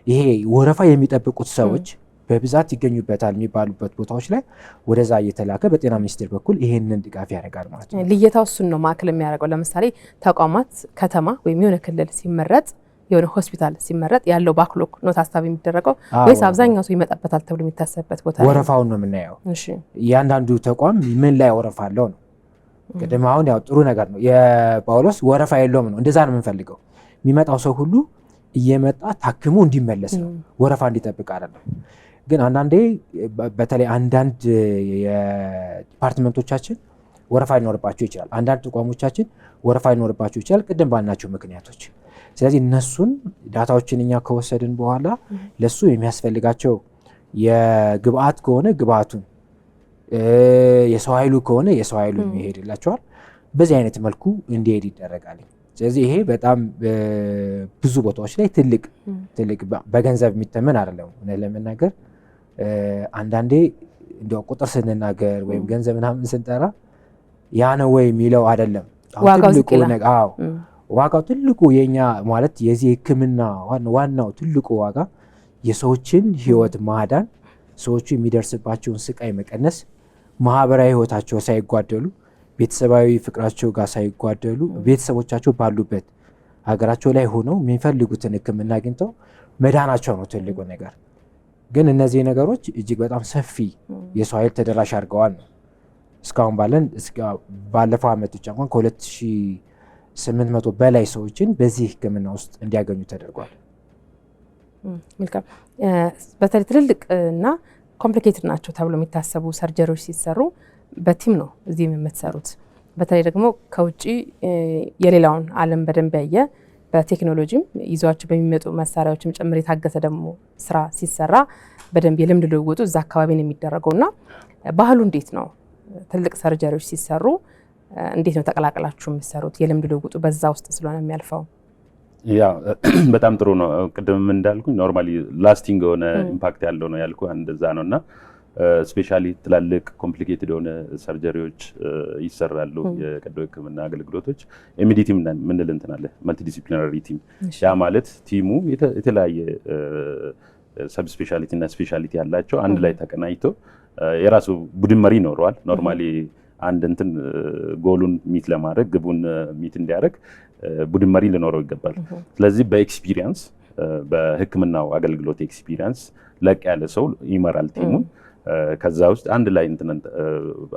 ይሄ ወረፋ የሚጠብቁት ሰዎች በብዛት ይገኙበታል የሚባሉበት ቦታዎች ላይ ወደዛ እየተላከ በጤና ሚኒስቴር በኩል ይሄንን ድጋፍ ያደርጋል ማለት ነው። ልየታው እሱን ነው ማዕከል የሚያደርገው። ለምሳሌ ተቋማት ከተማ ወይም የሆነ ክልል ሲመረጥ የሆነ ሆስፒታል ሲመረጥ ያለው ባክሎክ ነው ታሳቢ የሚደረገው ወይስ አብዛኛው ሰው ይመጣበታል ተብሎ የሚታሰብበት ቦታ ላይ? ወረፋውን ነው የምናየው። እሺ፣ እያንዳንዱ ተቋም ምን ላይ ወረፋ አለው ነው። ቅድም አሁን ያው ጥሩ ነገር ነው የጳውሎስ ወረፋ የለውም ነው። እንደዛ ነው የምንፈልገው። የሚመጣው ሰው ሁሉ እየመጣ ታክሞ እንዲመለስ ነው፣ ወረፋ እንዲጠብቅ አይደለም። ግን አንዳንዴ በተለይ አንዳንድ የዲፓርትመንቶቻችን ወረፋ ሊኖርባቸው ይችላል። አንዳንድ ተቋሞቻችን ወረፋ ሊኖርባቸው ይችላል ቅድም ባልናቸው ምክንያቶች። ስለዚህ እነሱን ዳታዎችን እኛ ከወሰድን በኋላ ለሱ የሚያስፈልጋቸው የግብአት ከሆነ ግብአቱን የሰው ኃይሉ ከሆነ የሰው ኃይሉ ይሄድላቸዋል። በዚህ አይነት መልኩ እንዲሄድ ይደረጋል። ስለዚህ ይሄ በጣም ብዙ ቦታዎች ላይ ትልቅ በገንዘብ የሚተመን አይደለም። እውነት ለመናገር አንዳንዴ እንደው ቁጥር ስንናገር ወይም ገንዘብ ምናምን ስንጠራ ያ ነው ወይ የሚለው አይደለም። ዋጋው ትልቁ የኛ ማለት የዚህ ሕክምና ዋናው ትልቁ ዋጋ የሰዎችን ህይወት ማዳን፣ ሰዎቹ የሚደርስባቸውን ስቃይ መቀነስ፣ ማህበራዊ ህይወታቸው ሳይጓደሉ፣ ቤተሰባዊ ፍቅራቸው ጋር ሳይጓደሉ ቤተሰቦቻቸው ባሉበት ሀገራቸው ላይ ሆነው የሚፈልጉትን ሕክምና አግኝተው መዳናቸው ነው ትልቁ ነገር። ግን እነዚህ ነገሮች እጅግ በጣም ሰፊ የሰው ኃይል ተደራሽ አድርገዋል ነው እስካሁን ባለፈው ዓመት ብቻ እንኳን ከ2800 በላይ ሰዎችን በዚህ ሕክምና ውስጥ እንዲያገኙ ተደርጓል። መልካም። በተለይ ትልልቅ እና ኮምፕሊኬትድ ናቸው ተብሎ የሚታሰቡ ሰርጀሪዎች ሲሰሩ በቲም ነው እዚህም የምትሰሩት። በተለይ ደግሞ ከውጭ የሌላውን ዓለም በደንብ ያየ በቴክኖሎጂም ይዟቸው በሚመጡ መሳሪያዎችም ጭምር የታገሰ ደግሞ ስራ ሲሰራ በደንብ የልምድ ልውውጡ እዛ አካባቢ ነው የሚደረገውና ባህሉ እንዴት ነው? ትልቅ ሰርጀሪዎች ሲሰሩ እንዴት ነው ተቀላቅላችሁ የምትሰሩት? የልምድ ልውውጡ በዛ ውስጥ ስለሆነ የሚያልፈው። ያ በጣም ጥሩ ነው። ቅድም እንዳልኩኝ ኖርማሊ ላስቲንግ የሆነ ኢምፓክት ያለው ነው ያልኩ እንደዛ ነውና ስፔሻሊ ትላልቅ ኮምፕሊኬትድ የሆነ ሰርጀሪዎች ይሰራሉ። የቀዶ ሕክምና አገልግሎቶች ኤምዲቲ ምንል እንትን አለ፣ መልቲዲሲፕሊናሪ ቲም። ያ ማለት ቲሙ የተለያየ ሰብ ስፔሻሊቲ እና ስፔሻሊቲ ያላቸው አንድ ላይ ተቀናጅቶ የራሱ ቡድን መሪ ይኖረዋል። ኖርማሊ አንድ እንትን ጎሉን ሚት ለማድረግ ግቡን ሚት እንዲያደርግ ቡድን መሪ ሊኖረው ይገባል። ስለዚህ በኤክስፒሪየንስ በሕክምናው አገልግሎት ኤክስፒሪየንስ ለቅ ያለ ሰው ይመራል ቲሙን። ከዛ ውስጥ አንድ ላይ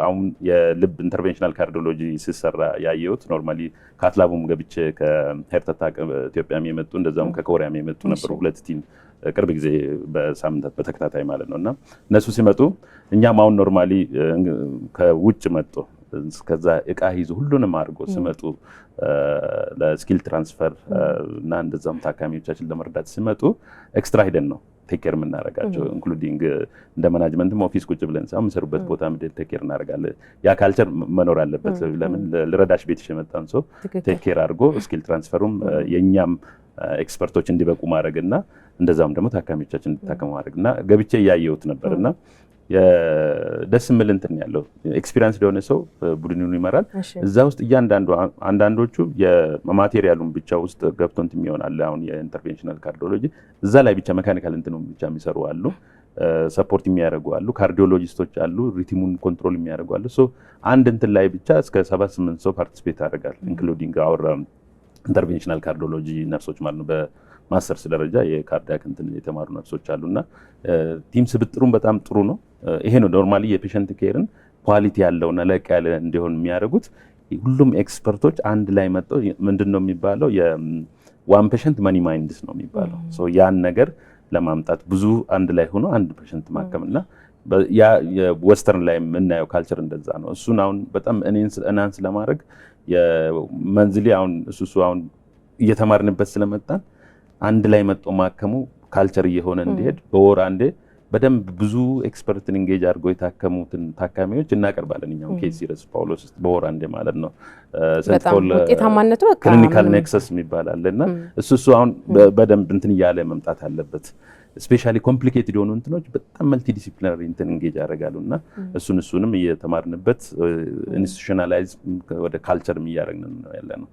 አሁን የልብ ኢንተርቬንሽናል ካርዲዮሎጂ ሲሰራ ያየሁት ኖርማሊ ካትላቡም ገብቼ ከሄርት አታክ ኢትዮጵያም የመጡ እንደዛም ከኮሪያም የመጡ ነበሩ። ሁለት ቲም ቅርብ ጊዜ በሳምንታት በተከታታይ ማለት ነውና እነሱ ሲመጡ እኛም አሁን ኖርማሊ ከውጭ መጥቶ ከዛ እቃ ይዞ ሁሉንም አድርጎ ሲመጡ ለስኪል ትራንስፈር እና እንደዛም ታካሚዎቻችን ለመርዳት ሲመጡ ኤክስትራ ሂደን ነው ቴክ ኬር የምናደርጋቸው ኢንክሉዲንግ እንደ ማናጅመንትም ኦፊስ ቁጭ ብለን ሳይሆን የምሰሩበት ቦታ ምድል ቴክ ኬር እናደርጋለን። ያ ካልቸር መኖር አለበት። ለምን ልረዳሽ ቤትሽ የመጣን ሰው ቴክ ኬር አድርጎ ስኪል ትራንስፈሩም የእኛም ኤክስፐርቶች እንዲበቁ ማድረግና እንደዛም ደግሞ ታካሚዎቻችን እንዲታከሙ ማድረግና ገብቼ እያየሁት ነበርና ደስ የሚል እንትን ያለው ኤክስፒሪየንስ የሆነ ሰው ቡድኑን ይመራል። እዛ ውስጥ እያንዳንዱ አንዳንዶቹ የማቴሪያሉን ብቻ ውስጥ ገብቶ እንትን ይሆናል። አሁን የኢንተርቬንሽናል ካርዲዮሎጂ እዛ ላይ ብቻ ሜካኒካል እንትኑ ብቻ የሚሰሩ አሉ፣ ሰፖርት የሚያደርጉ አሉ፣ ካርዲዮሎጂስቶች አሉ፣ ሪቲሙን ኮንትሮል የሚያደርጉ አሉ። ሶ አንድ እንትን ላይ ብቻ እስከ 7-8 ሰው ፓርቲሲፔት ያደርጋል ኢንክሉዲንግ አወር ኢንተርቬንሽናል ካርዲዮሎጂ ነርሶች ማለት ነው። በማስተርስ ደረጃ የካርዲያክ እንትን የተማሩ ነርሶች አሉና ቲም ስብጥሩን በጣም ጥሩ ነው። ይሄ ነው ኖርማሊ የፔሸንት ኬርን ኳሊቲ ያለውና ለቅ ያለ እንዲሆን የሚያደርጉት ሁሉም ኤክስፐርቶች አንድ ላይ መጥተው ምንድነው የሚባለው የዋን ፔሸንት መኒ ማይንድስ ነው የሚባለው። ሶ ያን ነገር ለማምጣት ብዙ አንድ ላይ ሆኖ አንድ ፔሸንት ማከምና ያ የዌስተርን ላይ የምናየው ካልቸር እንደዛ ነው። እሱን አሁን በጣም እናንስ ለማድረግ የመንዝሊ አሁን እሱ አሁን እየተማርንበት ስለመጣን አንድ ላይ መጥቶ ማከሙ ካልቸር እየሆነ እንዲሄድ በወር አንዴ በደንብ ብዙ ኤክስፐርትን ኢንጌጅ አድርገው የታከሙትን ታካሚዎች እናቀርባለን። እኛው ኬስ ሲሪየስ ጳውሎስ በወር አንዴ ማለት ነው። በጣም ውጤታማነቱ ክሊኒካል ኔክሰስ የሚባል አለና እሱ አሁን በደንብ እንትን እያለ መምጣት አለበት። ስፔሻሊ ኮምፕሊኬትድ የሆኑ እንትኖች በጣም መልቲ ዲሲፕሊናሪ እንትን ኢንጌጅ ያደርጋሉና እሱንም እየተማርንበት ኢንስቲቱሽናላይዝ ወደ ካልቸርም እያደረግን ነው ያለነው።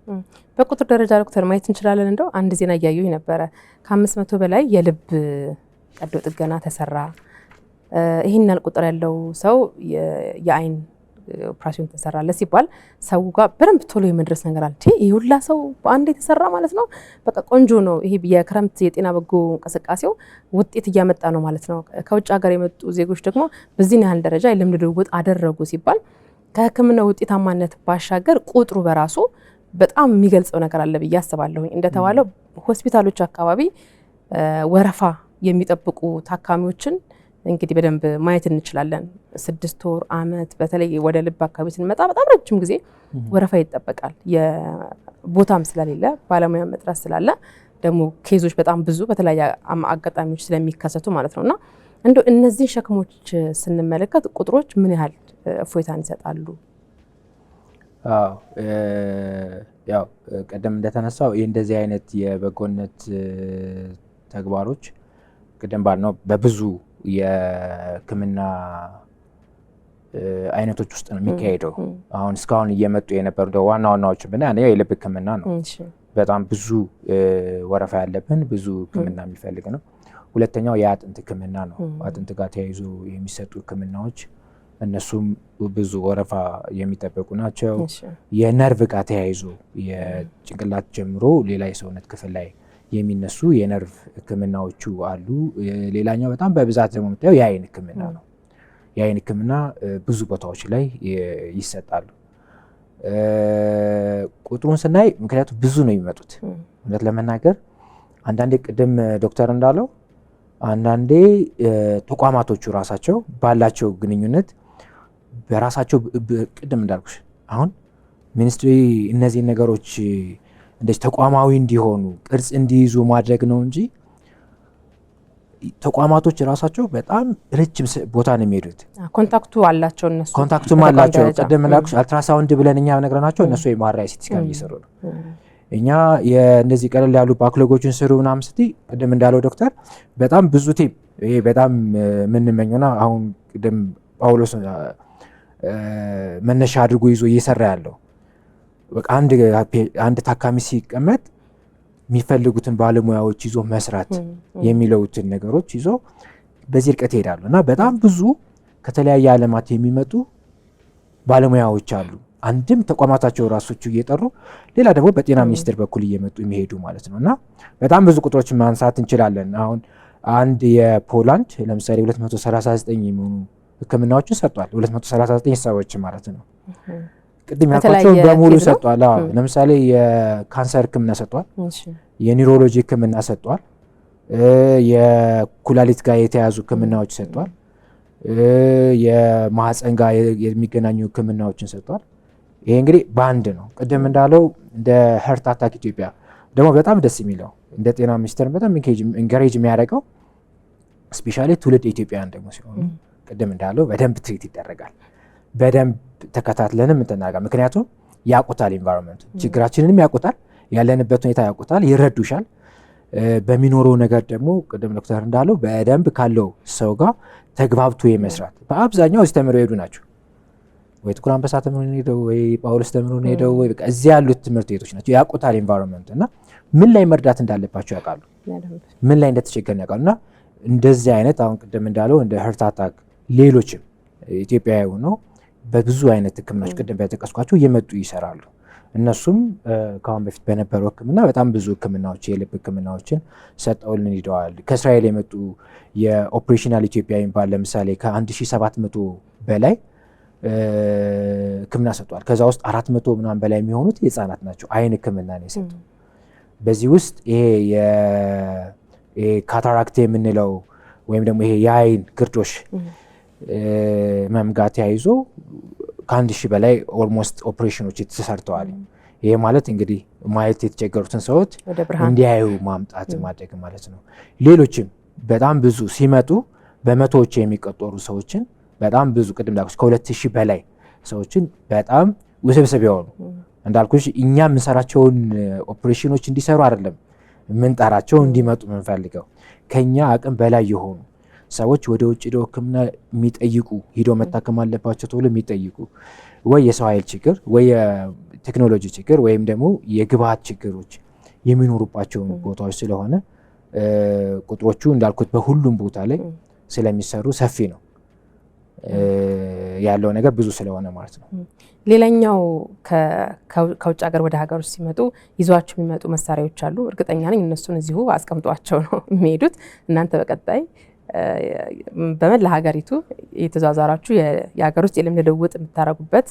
በቁጥር ደረጃ ዶክተር ማየት እንችላለን። እንደው አንድ ዜና እያየሁኝ ነበረ ከ500 በላይ የልብ ቀዶ ጥገና ተሰራ። ይህን ያህል ቁጥር ያለው ሰው የአይን ኦፕሬሽን ተሰራለ ሲባል ሰው ጋር በደንብ ቶሎ የመድረስ ነገር አለ። ይሄ ሁላ ሰው በአንድ የተሰራ ማለት ነው። በቃ ቆንጆ ነው። ይሄ የክረምት የጤና በጎ እንቅስቃሴው ውጤት እያመጣ ነው ማለት ነው። ከውጭ ሀገር የመጡ ዜጎች ደግሞ በዚህ ያህል ደረጃ የልምድ ልውውጥ አደረጉ ሲባል ከሕክምና ውጤታማነት ባሻገር ቁጥሩ በራሱ በጣም የሚገልጸው ነገር አለ ብዬ አስባለሁ። እንደተባለው ሆስፒታሎች አካባቢ ወረፋ የሚጠብቁ ታካሚዎችን እንግዲህ በደንብ ማየት እንችላለን። 6 ወር አመት፣ በተለይ ወደ ልብ አካባቢ ስንመጣ በጣም ረጅም ጊዜ ወረፋ ይጠበቃል። የቦታም ስለሌለ ባለሙያ መጥራት ስላለ ደግሞ ኬዞች በጣም ብዙ በተለያየ አጋጣሚዎች ስለሚከሰቱ ማለት ነውና እንደው እነዚህ ሸክሞች ስንመለከት ቁጥሮች ምን ያህል እፎይታን ይሰጣሉ? ያው ቀደም እንደተነሳው እንደዚህ አይነት የበጎነት ተግባሮች ቀደም ባልነው በብዙ የሕክምና አይነቶች ውስጥ ነው የሚካሄደው። አሁን እስካሁን እየመጡ የነበሩ ዋና ዋናዎቹ ብናይ አንደኛው የልብ ሕክምና ነው። በጣም ብዙ ወረፋ ያለብን ብዙ ሕክምና የሚፈልግ ነው። ሁለተኛው የአጥንት ሕክምና ነው። አጥንት ጋር ተያይዞ የሚሰጡ ሕክምናዎች እነሱም ብዙ ወረፋ የሚጠበቁ ናቸው። የነርቭ ጋር ተያይዞ የጭንቅላት ጀምሮ ሌላ የሰውነት ክፍል ላይ የሚነሱ የነርቭ ሕክምናዎቹ አሉ። ሌላኛው በጣም በብዛት ደግሞ የምታየው የአይን ሕክምና ነው። የአይን ሕክምና ብዙ ቦታዎች ላይ ይሰጣሉ። ቁጥሩን ስናይ ምክንያቱም ብዙ ነው የሚመጡት። እውነት ለመናገር አንዳንዴ ቅድም ዶክተር እንዳለው አንዳንዴ ተቋማቶቹ ራሳቸው ባላቸው ግንኙነት በራሳቸው ቅድም እንዳልኩሽ አሁን ሚኒስትሪ እነዚህን ነገሮች እንደዚህ ተቋማዊ እንዲሆኑ ቅርጽ እንዲይዙ ማድረግ ነው እንጂ ተቋማቶች ራሳቸው በጣም ረጅም ቦታ ነው የሚሄዱት። ኮንታክቱ አላቸው እነሱ ኮንታክቱም አላቸው። ቅድም እንዳልኩሽ አልትራሳውንድ ብለን እኛ ነግረናቸው እነሱ የማራይ ሲቲ ስካን እየሰሩ ነው። እኛ የእነዚህ ቀለል ያሉ ባክሎጎችን ስሩ ምናምን ስትይ ቅድም እንዳለው ዶክተር በጣም ብዙ ቲፕ ይሄ በጣም የምንመኘውና አሁን ቅድም ጳውሎስ መነሻ አድርጎ ይዞ እየሰራ ያለው በቃ አንድ ታካሚ ሲቀመጥ የሚፈልጉትን ባለሙያዎች ይዞ መስራት የሚለውትን ነገሮች ይዞ በዚህ ርቀት ይሄዳሉ እና በጣም ብዙ ከተለያየ ዓለማት የሚመጡ ባለሙያዎች አሉ። አንድም ተቋማታቸው ራሶቹ እየጠሩ ሌላ ደግሞ በጤና ሚኒስቴር በኩል እየመጡ የሚሄዱ ማለት ነው እና በጣም ብዙ ቁጥሮችን ማንሳት እንችላለን። አሁን አንድ የፖላንድ ለምሳሌ 239 የሚሆኑ ሕክምናዎችን ሰጥቷል። 239 ሰዎች ማለት ነው። ቅድም ያልኳቸው በሙሉ ሰጥቷል። ለምሳሌ የካንሰር ሕክምና ሰጥቷል። የኒውሮሎጂ ሕክምና ሰጥቷል። የኩላሊት ጋር የተያዙ ሕክምናዎች ሰጥቷል። የማህፀን ጋር የሚገናኙ ሕክምናዎችን ሰጥቷል። ይሄ እንግዲህ በአንድ ነው። ቅድም እንዳለው እንደ ሀርት አታክ ኢትዮጵያ ደግሞ በጣም ደስ የሚለው እንደ ጤና ሚኒስቴር በጣም ኢንካሬጅ የሚያደርገው ስፔሻሊ ትውልድ ኢትዮጵያውያን ደግሞ ሲሆኑ ቅድም እንዳለው በደንብ ትሪት ይደረጋል። በደንብ ተከታትለንም እንተናጋ። ምክንያቱም ያውቁታል፣ ኢንቫይሮንመንት ችግራችንንም ያውቁታል፣ ያለንበት ሁኔታ ያውቁታል፣ ይረዱሻል። በሚኖረው ነገር ደግሞ ቅድም ዶክተር እንዳለው በደንብ ካለው ሰው ጋር ተግባብቶ የመስራት በአብዛኛው እዚህ ተምረው የሄዱ ናቸው። ወይ ጥቁር አንበሳ ተምረው ሄደው ወይ ጳውሎስ ተምረው ሄደው ወይ በቃ እዚህ ያሉት ትምህርት ቤቶች ናቸው። ያውቁታል ኢንቫይሮንመንት እና ምን ላይ መርዳት እንዳለባቸው ያውቃሉ፣ ምን ላይ እንደተቸገርን ያውቃሉ። እና እንደዚህ አይነት አሁን ቅድም እንዳለው እንደ ሀርት አታክ ሌሎችም ኢትዮጵያዊ ሆነው በብዙ አይነት ሕክምናዎች ቅድም በጠቀስኳቸው እየመጡ ይሰራሉ። እነሱም ከአሁን በፊት በነበረው ሕክምና በጣም ብዙ ሕክምናዎች የልብ ሕክምናዎችን ሰጠውልን ሂደዋል። ከእስራኤል የመጡ የኦፕሬሽናል ኢትዮጵያ የሚባል ለምሳሌ ከ1700 በላይ ሕክምና ሰጥቷል። ከዛ ውስጥ 400 ምናምን በላይ የሚሆኑት የህፃናት ናቸው። አይን ሕክምና ነው የሰጡ። በዚህ ውስጥ ይሄ ካታራክት የምንለው ወይም ደግሞ ይሄ የአይን ግርዶሽ መምጋት ተያይዞ ከ1000 በላይ ኦልሞስት ኦፕሬሽኖች ተሰርተዋል። ይሄ ማለት እንግዲህ ማየት የተቸገሩትን ሰዎች እንዲያዩ ማምጣት ማድረግ ማለት ነው። ሌሎችም በጣም ብዙ ሲመጡ በመቶዎች የሚቆጠሩ ሰዎችን በጣም ብዙ ቅድም ዳኩስ ከ2000 በላይ ሰዎችን በጣም ውስብስብ የሆኑ እንዳልኩሽ እኛ የምንሰራቸውን ኦፕሬሽኖች እንዲሰሩ አይደለም የምንጠራቸው እንዲመጡ የምንፈልገው ከኛ አቅም በላይ የሆኑ ሰዎች ወደ ውጭ ሄደው ሕክምና የሚጠይቁ ሄደው መታከም አለባቸው ተብሎ የሚጠይቁ ወይ የሰው ኃይል ችግር ወይ የቴክኖሎጂ ችግር ወይም ደግሞ የግብአት ችግሮች የሚኖሩባቸው ቦታዎች ስለሆነ ቁጥሮቹ እንዳልኩት በሁሉም ቦታ ላይ ስለሚሰሩ ሰፊ ነው ያለው ነገር ብዙ ስለሆነ ማለት ነው። ሌላኛው ከውጭ ሀገር ወደ ሀገር ውስጥ ሲመጡ ይዟቸው የሚመጡ መሳሪያዎች አሉ። እርግጠኛ ነኝ እነሱን እዚሁ አስቀምጧቸው ነው የሚሄዱት። እናንተ በቀጣይ በመላ ሀገሪቱ የተዟዟራችሁ የሀገር ውስጥ የልምድ ልውውጥ የምታደርጉበት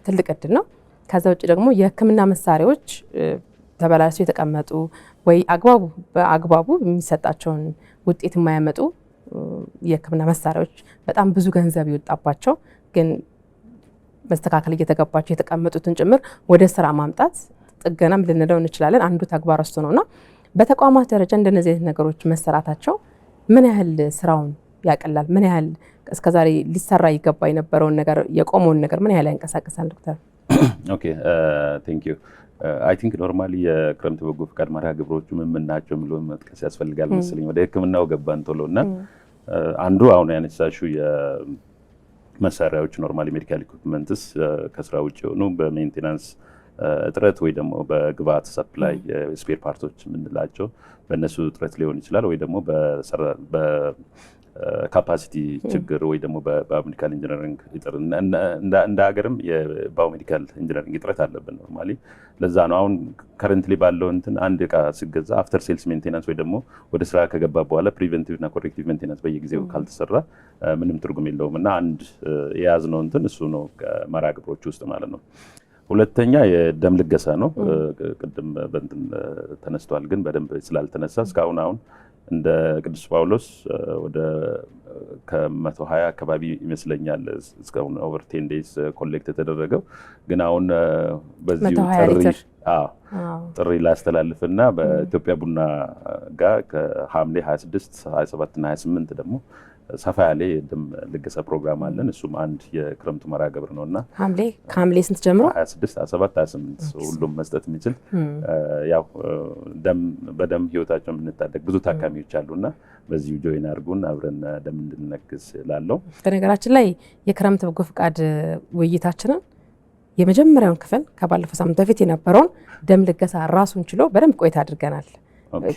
ትልቅ እድል ነው። ከዛ ውጭ ደግሞ የሕክምና መሳሪያዎች ተበላሽተው የተቀመጡ ወይ በአግባቡ የሚሰጣቸውን ውጤት የማያመጡ የሕክምና መሳሪያዎች በጣም ብዙ ገንዘብ ይወጣባቸው ግን መስተካከል እየተገባቸው የተቀመጡትን ጭምር ወደ ስራ ማምጣት ጥገናም ልንለው እንችላለን አንዱ ተግባር እሱ ነውና በተቋማት ደረጃ እንደነዚህ አይነት ነገሮች መሰራታቸው ምን ያህል ስራውን ያቀላል? ምን ያህል እስከዛሬ ሊሰራ ይገባ የነበረውን ነገር የቆመውን ነገር ምን ያህል ያንቀሳቅሳል? ዶክተር ኦኬ ቴንክ ዩ አይ ቲንክ ኖርማሊ የክረምት በጎ ፈቃድ መርሃ ግብሮቹ ምን ናቸው የሚለውን መጥቀስ ያስፈልጋል መሰለኝ። ወደ ሕክምናው ገባን ቶሎ እና አንዱ አሁን ያነሳሽው የመሳሪያዎች ኖርማሊ ሜዲካል ኢኩፕመንትስ ከስራ ውጭ የሆኑ በሜንቴናንስ እጥረት ወይ ደግሞ በግብአት ሰፕላይ ስፔር ፓርቶች የምንላቸው በእነሱ እጥረት ሊሆን ይችላል፣ ወይ ደግሞ በካፓሲቲ ችግር ወይ ደግሞ በባዮሜዲካል ኢንጂነሪንግ እጥረት እንደ ሀገርም የባዮሜዲካል ኢንጂነሪንግ እጥረት አለብን ኖርማሊ። ለዛ ነው አሁን ከረንትሊ ባለው እንትን አንድ እቃ ሲገዛ አፍተር ሴልስ ሜንቴናንስ ወይ ደግሞ ወደ ስራ ከገባ በኋላ ፕሪቨንቲቭ እና ኮሬክቲቭ ሜንቴናንስ በየጊዜው ካልተሰራ ምንም ትርጉም የለውም እና አንድ የያዝነው እንትን እሱ ነው ከመርሃ ግብሮች ውስጥ ማለት ነው። ሁለተኛ የደም ልገሳ ነው። ቅድም በእንትን ተነስቷል፣ ግን በደንብ ስላልተነሳ እስካሁን አሁን እንደ ቅዱስ ጳውሎስ ወደ ከ120 አካባቢ ይመስለኛል እስካሁን ኦቨር 10 ዴይስ ኮሌክት የተደረገው። ግን አሁን በዚሁ ጥሪ ላስተላልፍና በኢትዮጵያ ቡና ጋር ከሐምሌ 26፣ 27 እና 28 ደግሞ ሰፋ ያለ የደም ልገሳ ፕሮግራም አለን። እሱም አንድ የክረምቱ መርሃ ግብር ነውና ከሐምሌ ስንት ጀምሮ? 26፣ 17፣ 28 ሁሉም መስጠት የሚችል ያው በደም ህይወታቸው የምንታደግ ብዙ ታካሚዎች አሉና በዚሁ ጆይን አድርጉን አብረን ደም እንድንለግስ ላለው። በነገራችን ላይ የክረምት በጎ ፈቃድ ውይይታችንን የመጀመሪያውን ክፍል ከባለፈው ሳምንት በፊት የነበረውን ደም ልገሳ ራሱን ችሎ በደንብ ቆይታ አድርገናል።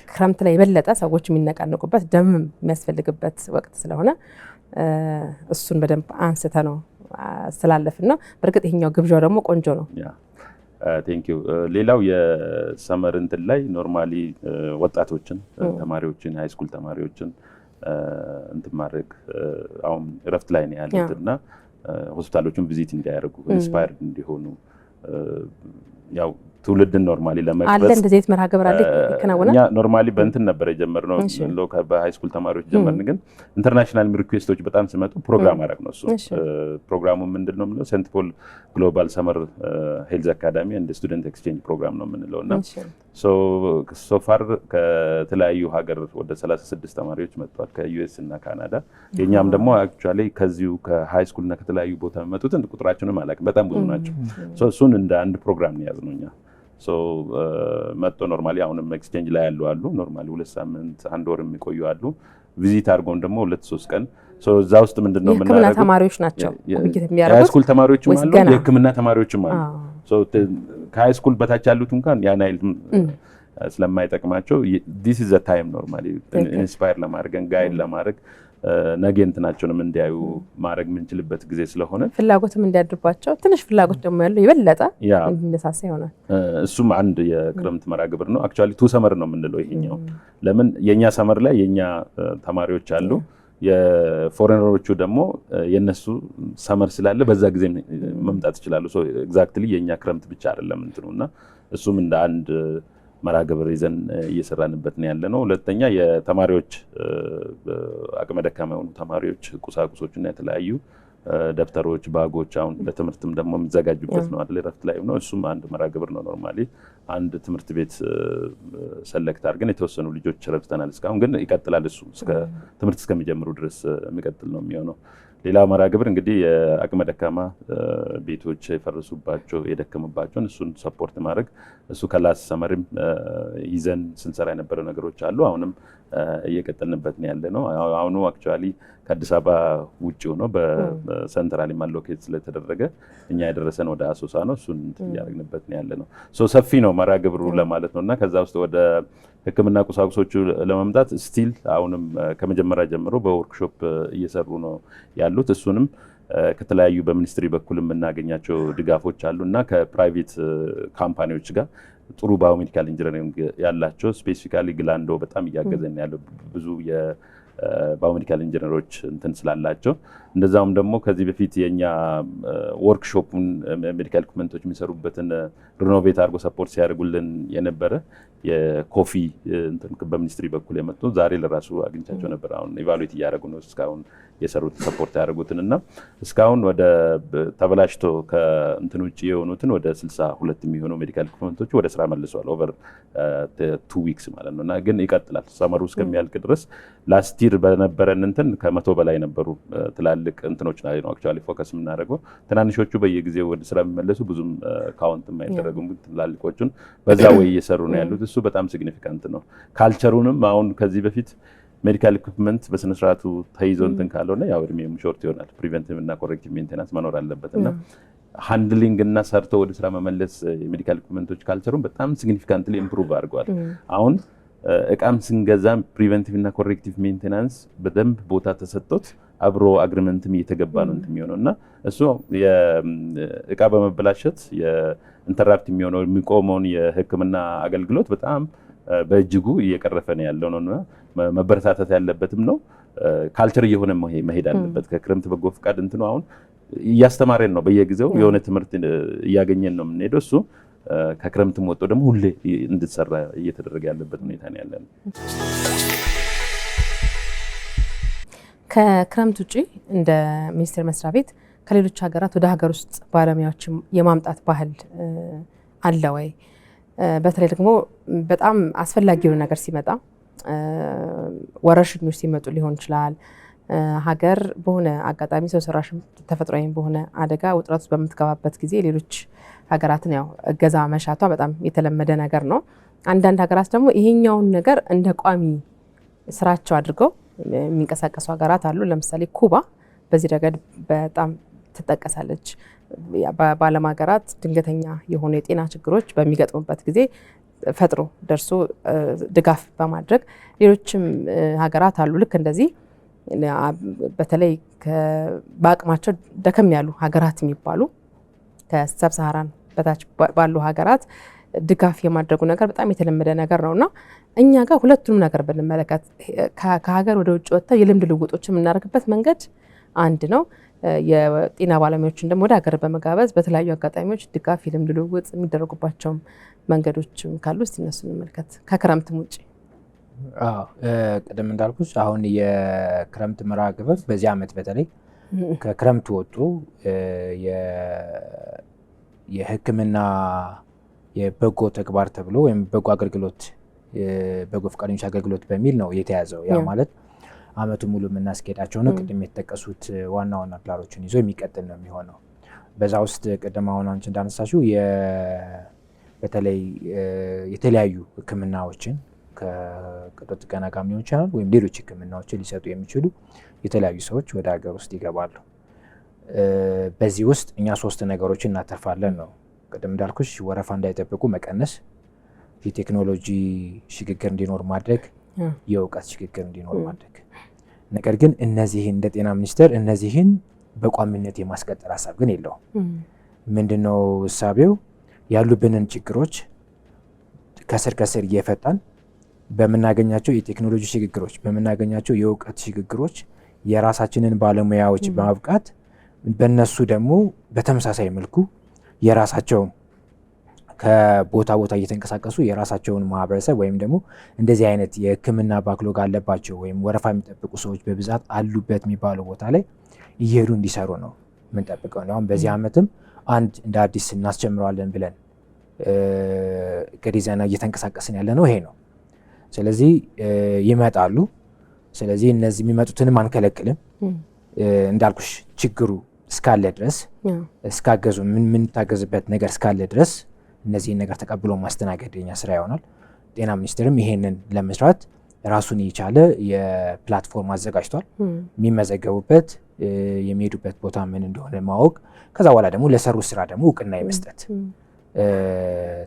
ክረምት ላይ የበለጠ ሰዎች የሚነቃነቁበት ደም የሚያስፈልግበት ወቅት ስለሆነ እሱን በደንብ አንስተ ነው ስላለፍን ነው። በእርግጥ ይሄኛው ግብዣው ደግሞ ቆንጆ ነው። ቴንክ ዩ። ሌላው የሰመር እንትን ላይ ኖርማሊ ወጣቶችን ተማሪዎችን ሃይስኩል ተማሪዎችን እንትን ማድረግ አሁን እረፍት ላይ ነው ያሉት እና ሆስፒታሎችን ቪዚት እንዲያደርጉ ኢንስፓየርድ እንዲሆኑ ያው ትውልድን ኖርማሊ ለመቅረጽ አለ እንደዚህ አይነት መርሃ ግብር አለ ይከናወናል። እኛ ኖርማሊ በእንትን ነበር የጀመርነው በሃይ ስኩል ተማሪዎች ጀመርን፣ ግን ኢንተርናሽናል ሪኩዌስቶች በጣም ሲመጡ ፕሮግራም አደረግ ነው። እሱ ፕሮግራሙ ምንድነው የምንለው ሴንት ፖል ግሎባል ሰመር ሄልዝ አካዳሚ እንደ ስቱደንት ኤክስቼንጅ ፕሮግራም ነው የምንለው እና ሶ ፋር ከተለያዩ ሀገር ወደ 36 ተማሪዎች መጥተዋል ከዩኤስ እና ካናዳ። የኛም ደግሞ አክቹአሊ ከዚሁ ከሃይ ስኩል እና ከተለያዩ ቦታ የሚመጡትን ቁጥራቸውንም አላውቅም፣ በጣም ብዙ ናቸው። እሱን እንደ አንድ ፕሮግራም ነው ያዝነው እኛ። መጥቶ ኖርማሊ አሁንም ኤክስቼንጅ ላይ ያሉ አሉ፣ ኖርማሊ 2 ሳምንት 1 ወር የሚቆዩ አሉ። ቪዚት አድርጎን ደግሞ 2-3 ቀን እዛ ውስጥ ምንድነው የምናደርገው? የሕክምና ተማሪዎች ናቸው የሚያደርጉት፣ ሃይ ስኩል ተማሪዎችም አሉ፣ የሕክምና ተማሪዎችም አሉ። ከሃይ ስኩል በታች ያሉት እንኳን ያን አይል ስለማይጠቅማቸው ዲስ ኢዝ ዘ ታይም ኖርማሊ ኢንስፓየር ለማድረግ ጋይድ ለማድረግ ነገ እንትናቸውንም እንዲያዩ ማድረግ የምንችልበት ጊዜ ስለሆነ ፍላጎትም እንዲያድርባቸው ትንሽ ፍላጎት ደግሞ ያለው የበለጠ እንዲነሳሳ ይሆናል። እሱም አንድ የክረምት መርሃ ግብር ነው። አክቹአሊ ቱ ሰመር ነው የምንለው ይሄኛው። ለምን የኛ ሰመር ላይ የኛ ተማሪዎች አሉ፣ የፎሬነሮቹ ደግሞ የነሱ ሰመር ስላለ በዛ ጊዜ መምጣት ይችላሉ። ሶ ኤግዛክትሊ የኛ ክረምት ብቻ አይደለም እንትኑና እሱም እንደ አንድ መርሃ ግብር ይዘን እየሰራንበት ነው ያለ ነው። ሁለተኛ የተማሪዎች አቅመ ደካማ የሆኑ ተማሪዎች ቁሳቁሶችና የተለያዩ ደብተሮች፣ ባጎች አሁን ለትምህርትም ደግሞ የሚዘጋጁበት ነው አይደል? ረፍት ላይ ነው። እሱም አንድ መርሃ ግብር ነው። ኖርማሊ አንድ ትምህርት ቤት ሰለክት አድርገን የተወሰኑ ልጆች ረድተናል። እስካሁን ግን ይቀጥላል። እሱ እስከ ትምህርት እስከሚጀምሩ ድረስ የሚቀጥል ነው የሚሆነው። ሌላ መርሃ ግብር እንግዲህ የአቅመ ደካማ ቤቶች የፈረሱባቸው የደከመባቸውን እሱን ሰፖርት ማድረግ እሱ ከላስ ሰመርም ይዘን ስንሰራ የነበረ ነገሮች አሉ። አሁንም እየቀጠልንበት ነው ያለ ነው። አሁኑ አክቹአሊ ከአዲስ አበባ ውጭ ሆኖ በሰንትራሊ ማሎኬት ስለተደረገ እኛ የደረሰን ወደ አሶሳ ነው። እሱን እያደረግንበት ነው ያለ ነው። ሰፊ ነው መርሃ ግብሩ ለማለት ነው እና ከዛ ውስጥ ወደ ሕክምና ቁሳቁሶቹ ለመምጣት ስቲል አሁንም ከመጀመሪያ ጀምሮ በወርክሾፕ እየሰሩ ነው ያሉት። እሱንም ከተለያዩ በሚኒስትሪ በኩል የምናገኛቸው ድጋፎች አሉ እና ከፕራይቬት ካምፓኒዎች ጋር ጥሩ ባዮሜዲካል ኢንጂነሪንግ ያላቸው ስፔሲፊካሊ ግላንዶ በጣም እያገዘን ያለው ብዙ የባዮሜዲካል ኢንጂነሮች እንትን ስላላቸው እንደዛውም ደግሞ ከዚህ በፊት የኛ ወርክሾፑን ሜዲካል ኢኩዊፕመንቶች የሚሰሩበትን ሪኖቬት አድርጎ ሰፖርት ሲያደርጉልን የነበረ የኮፊ እንትን በሚኒስትሪ በኩል የመጡ ዛሬ ለራሱ አግኝቻቸው ነበር። አሁን ኢቫሉዌት እያደረጉ ነው እስካሁን የሰሩት ሰፖርት ያደረጉትን እና እስካሁን ወደ ተበላሽቶ ከእንትን ውጭ የሆኑትን ወደ 62 የሚሆኑ ሜዲካል ኢኩዊፕመንቶች ወደ ስራ መልሰዋል። ኦቨር 2 ዊክስ ማለት ነው እና ግን ይቀጥላል ሰመሩ እስከሚያልቅ ድረስ። ላስት ይር በነበረን እንትን ከ100 በላይ ነበሩ ትላልቅ እንትኖች ላይ ነው አክቹአሊ ፎከስ የምናደርገው። ትናንሾቹ በየጊዜው ወደ ስራ የሚመለሱ ብዙም ካውንት የማይደረጉም፣ ግን ትላልቆቹን በዛ ወይ እየሰሩ ነው ያሉት። እሱ በጣም ሲግኒፊካንት ነው። ካልቸሩንም አሁን ከዚህ በፊት ሜዲካል ኢኩዊፕመንት በስነ ስርዓቱ ተይዞ እንትን ካልሆነ ያው እድሜውም ሾርት ይሆናል። ፕሪቨንቲቭ እና ኮሬክቲቭ ሜንቴናንስ መኖር አለበት እና ሃንድሊንግ እና ሰርቶ ወደ ስራ መመለስ የሜዲካል ኢኩዊፕመንቶች ካልቸሩን በጣም ሲግኒፊካንትሊ ኢምፕሩቭ አድርገዋል። አሁን እቃም ስንገዛ ፕሪቨንቲቭ እና ኮሬክቲቭ ሜንቴናንስ በደንብ ቦታ ተሰጥቶት አብሮ አግሪመንትም እየተገባ ነው እንትን የሚሆነው እና እሱ የእቃ በመበላሸት የኢንተራፕት የሚሆነው የሚቆመውን የሕክምና አገልግሎት በጣም በእጅጉ እየቀረፈ ነው ያለው ነውና መበረታታት ያለበትም ነው። ካልቸር እየሆነ መሄድ አለበት። ከክረምት በጎ ፍቃድ እንትኑ አሁን እያስተማረን ነው። በየጊዜው የሆነ ትምህርት እያገኘን ነው የምንሄደው። እሱ ከክረምትም ወጥቶ ደግሞ ሁሌ እንድትሰራ እየተደረገ ያለበት ሁኔታ ነው ያለው። ከክረምት ውጪ እንደ ሚኒስቴር መስሪያ ቤት ከሌሎች ሀገራት ወደ ሀገር ውስጥ ባለሙያዎች የማምጣት ባህል አለ ወይ? በተለይ ደግሞ በጣም አስፈላጊ የሆነ ነገር ሲመጣ ወረርሽኞች ሲመጡ ሊሆን ይችላል። ሀገር በሆነ አጋጣሚ ሰው ሰራሽ ተፈጥሯዊ በሆነ አደጋ ውጥረት ውስጥ በምትገባበት ጊዜ ሌሎች ሀገራትን ያው እገዛ መሻቷ በጣም የተለመደ ነገር ነው። አንዳንድ ሀገራት ደግሞ ይሄኛውን ነገር እንደ ቋሚ ስራቸው አድርገው የሚንቀሳቀሱ ሀገራት አሉ። ለምሳሌ ኩባ በዚህ ረገድ በጣም ትጠቀሳለች። በዓለም ሀገራት ድንገተኛ የሆኑ የጤና ችግሮች በሚገጥሙበት ጊዜ ፈጥሮ ደርሶ ድጋፍ በማድረግ ሌሎችም ሀገራት አሉ ልክ እንደዚህ በተለይ በአቅማቸው ደከም ያሉ ሀገራት የሚባሉ ከሰብ ሰሃራን በታች ባሉ ሀገራት ድጋፍ የማድረጉ ነገር በጣም የተለመደ ነገር ነውና እኛ ጋር ሁለቱንም ነገር ብንመለከት ከሀገር ወደ ውጭ ወጥተው የልምድ ልውውጦች የምናደርግበት መንገድ አንድ ነው። የጤና ባለሙያዎችን ደግሞ ወደ ሀገር በመጋበዝ በተለያዩ አጋጣሚዎች ድጋፍ የልምድ ልውውጥ የሚደረጉባቸው መንገዶችም ካሉ እስቲ እነሱ እንመልከት። ከክረምትም ውጭ ቀደም እንዳልኩት አሁን የክረምት መርሃ ግብር በዚህ ዓመት በተለይ ከክረምት ወጡ የሕክምና የበጎ ተግባር ተብሎ ወይም በጎ አገልግሎት በጎ ፈቃደኞች አገልግሎት በሚል ነው የተያዘው። ያ ማለት ዓመቱ ሙሉ የምናስኬዳቸው ነው። ቅድም የተጠቀሱት ዋና ዋና ፕላኖችን ይዞ የሚቀጥል ነው የሚሆነው። በዛ ውስጥ ቅድም አሁን አንቺ እንዳነሳሽው በተለይ የተለያዩ ሕክምናዎችን ከቀዶ ጥገና ጋር ሊሆን ይችላል ወይም ሌሎች ሕክምናዎችን ሊሰጡ የሚችሉ የተለያዩ ሰዎች ወደ ሀገር ውስጥ ይገባሉ። በዚህ ውስጥ እኛ 3 ነገሮችን እናተርፋለን ነው። ቅድም እንዳልኩሽ ወረፋ እንዳይጠብቁ መቀነስ፣ የቴክኖሎጂ ሽግግር እንዲኖር ማድረግ፣ የእውቀት ሽግግር እንዲኖር ማድረግ። ነገር ግን እነዚህን እንደ ጤና ሚኒስቴር እነዚህን በቋሚነት የማስቀጠል ሀሳብ ግን የለውም። ምንድነው እሳቤው? ያሉብንን ችግሮች ከስር ከስር እየፈታን በምናገኛቸው የቴክኖሎጂ ሽግግሮች በምናገኛቸው የእውቀት ሽግግሮች የራሳችንን ባለሙያዎች በማብቃት በእነሱ ደግሞ በተመሳሳይ መልኩ የራሳቸውን ከቦታ ቦታ እየተንቀሳቀሱ የራሳቸውን ማህበረሰብ ወይም ደግሞ እንደዚህ አይነት የሕክምና ባክሎግ አለባቸው ወይም ወረፋ የሚጠብቁ ሰዎች በብዛት አሉበት የሚባለው ቦታ ላይ እየሄዱ እንዲሰሩ ነው የምንጠብቀው። አሁን በዚህ ዓመትም አንድ እንደ አዲስ እናስጀምረዋለን ብለን ከዲዛይና እየተንቀሳቀስን ያለ ነው ይሄ ነው። ስለዚህ ይመጣሉ። ስለዚህ እነዚህ የሚመጡትንም አንከለክልም። እንዳልኩሽ ችግሩ እስካለ ድረስ እስካገዙ የምንታገዝበት ነገር እስካለ ድረስ እነዚህን ነገር ተቀብሎ ማስተናገድ የኛ ስራ ይሆናል። ጤና ሚኒስቴርም ይሄንን ለመስራት ራሱን የቻለ የፕላትፎርም አዘጋጅቷል። የሚመዘገቡበት የሚሄዱበት ቦታ ምን እንደሆነ ማወቅ፣ ከዛ በኋላ ደግሞ ለሰሩ ስራ ደግሞ እውቅና የመስጠት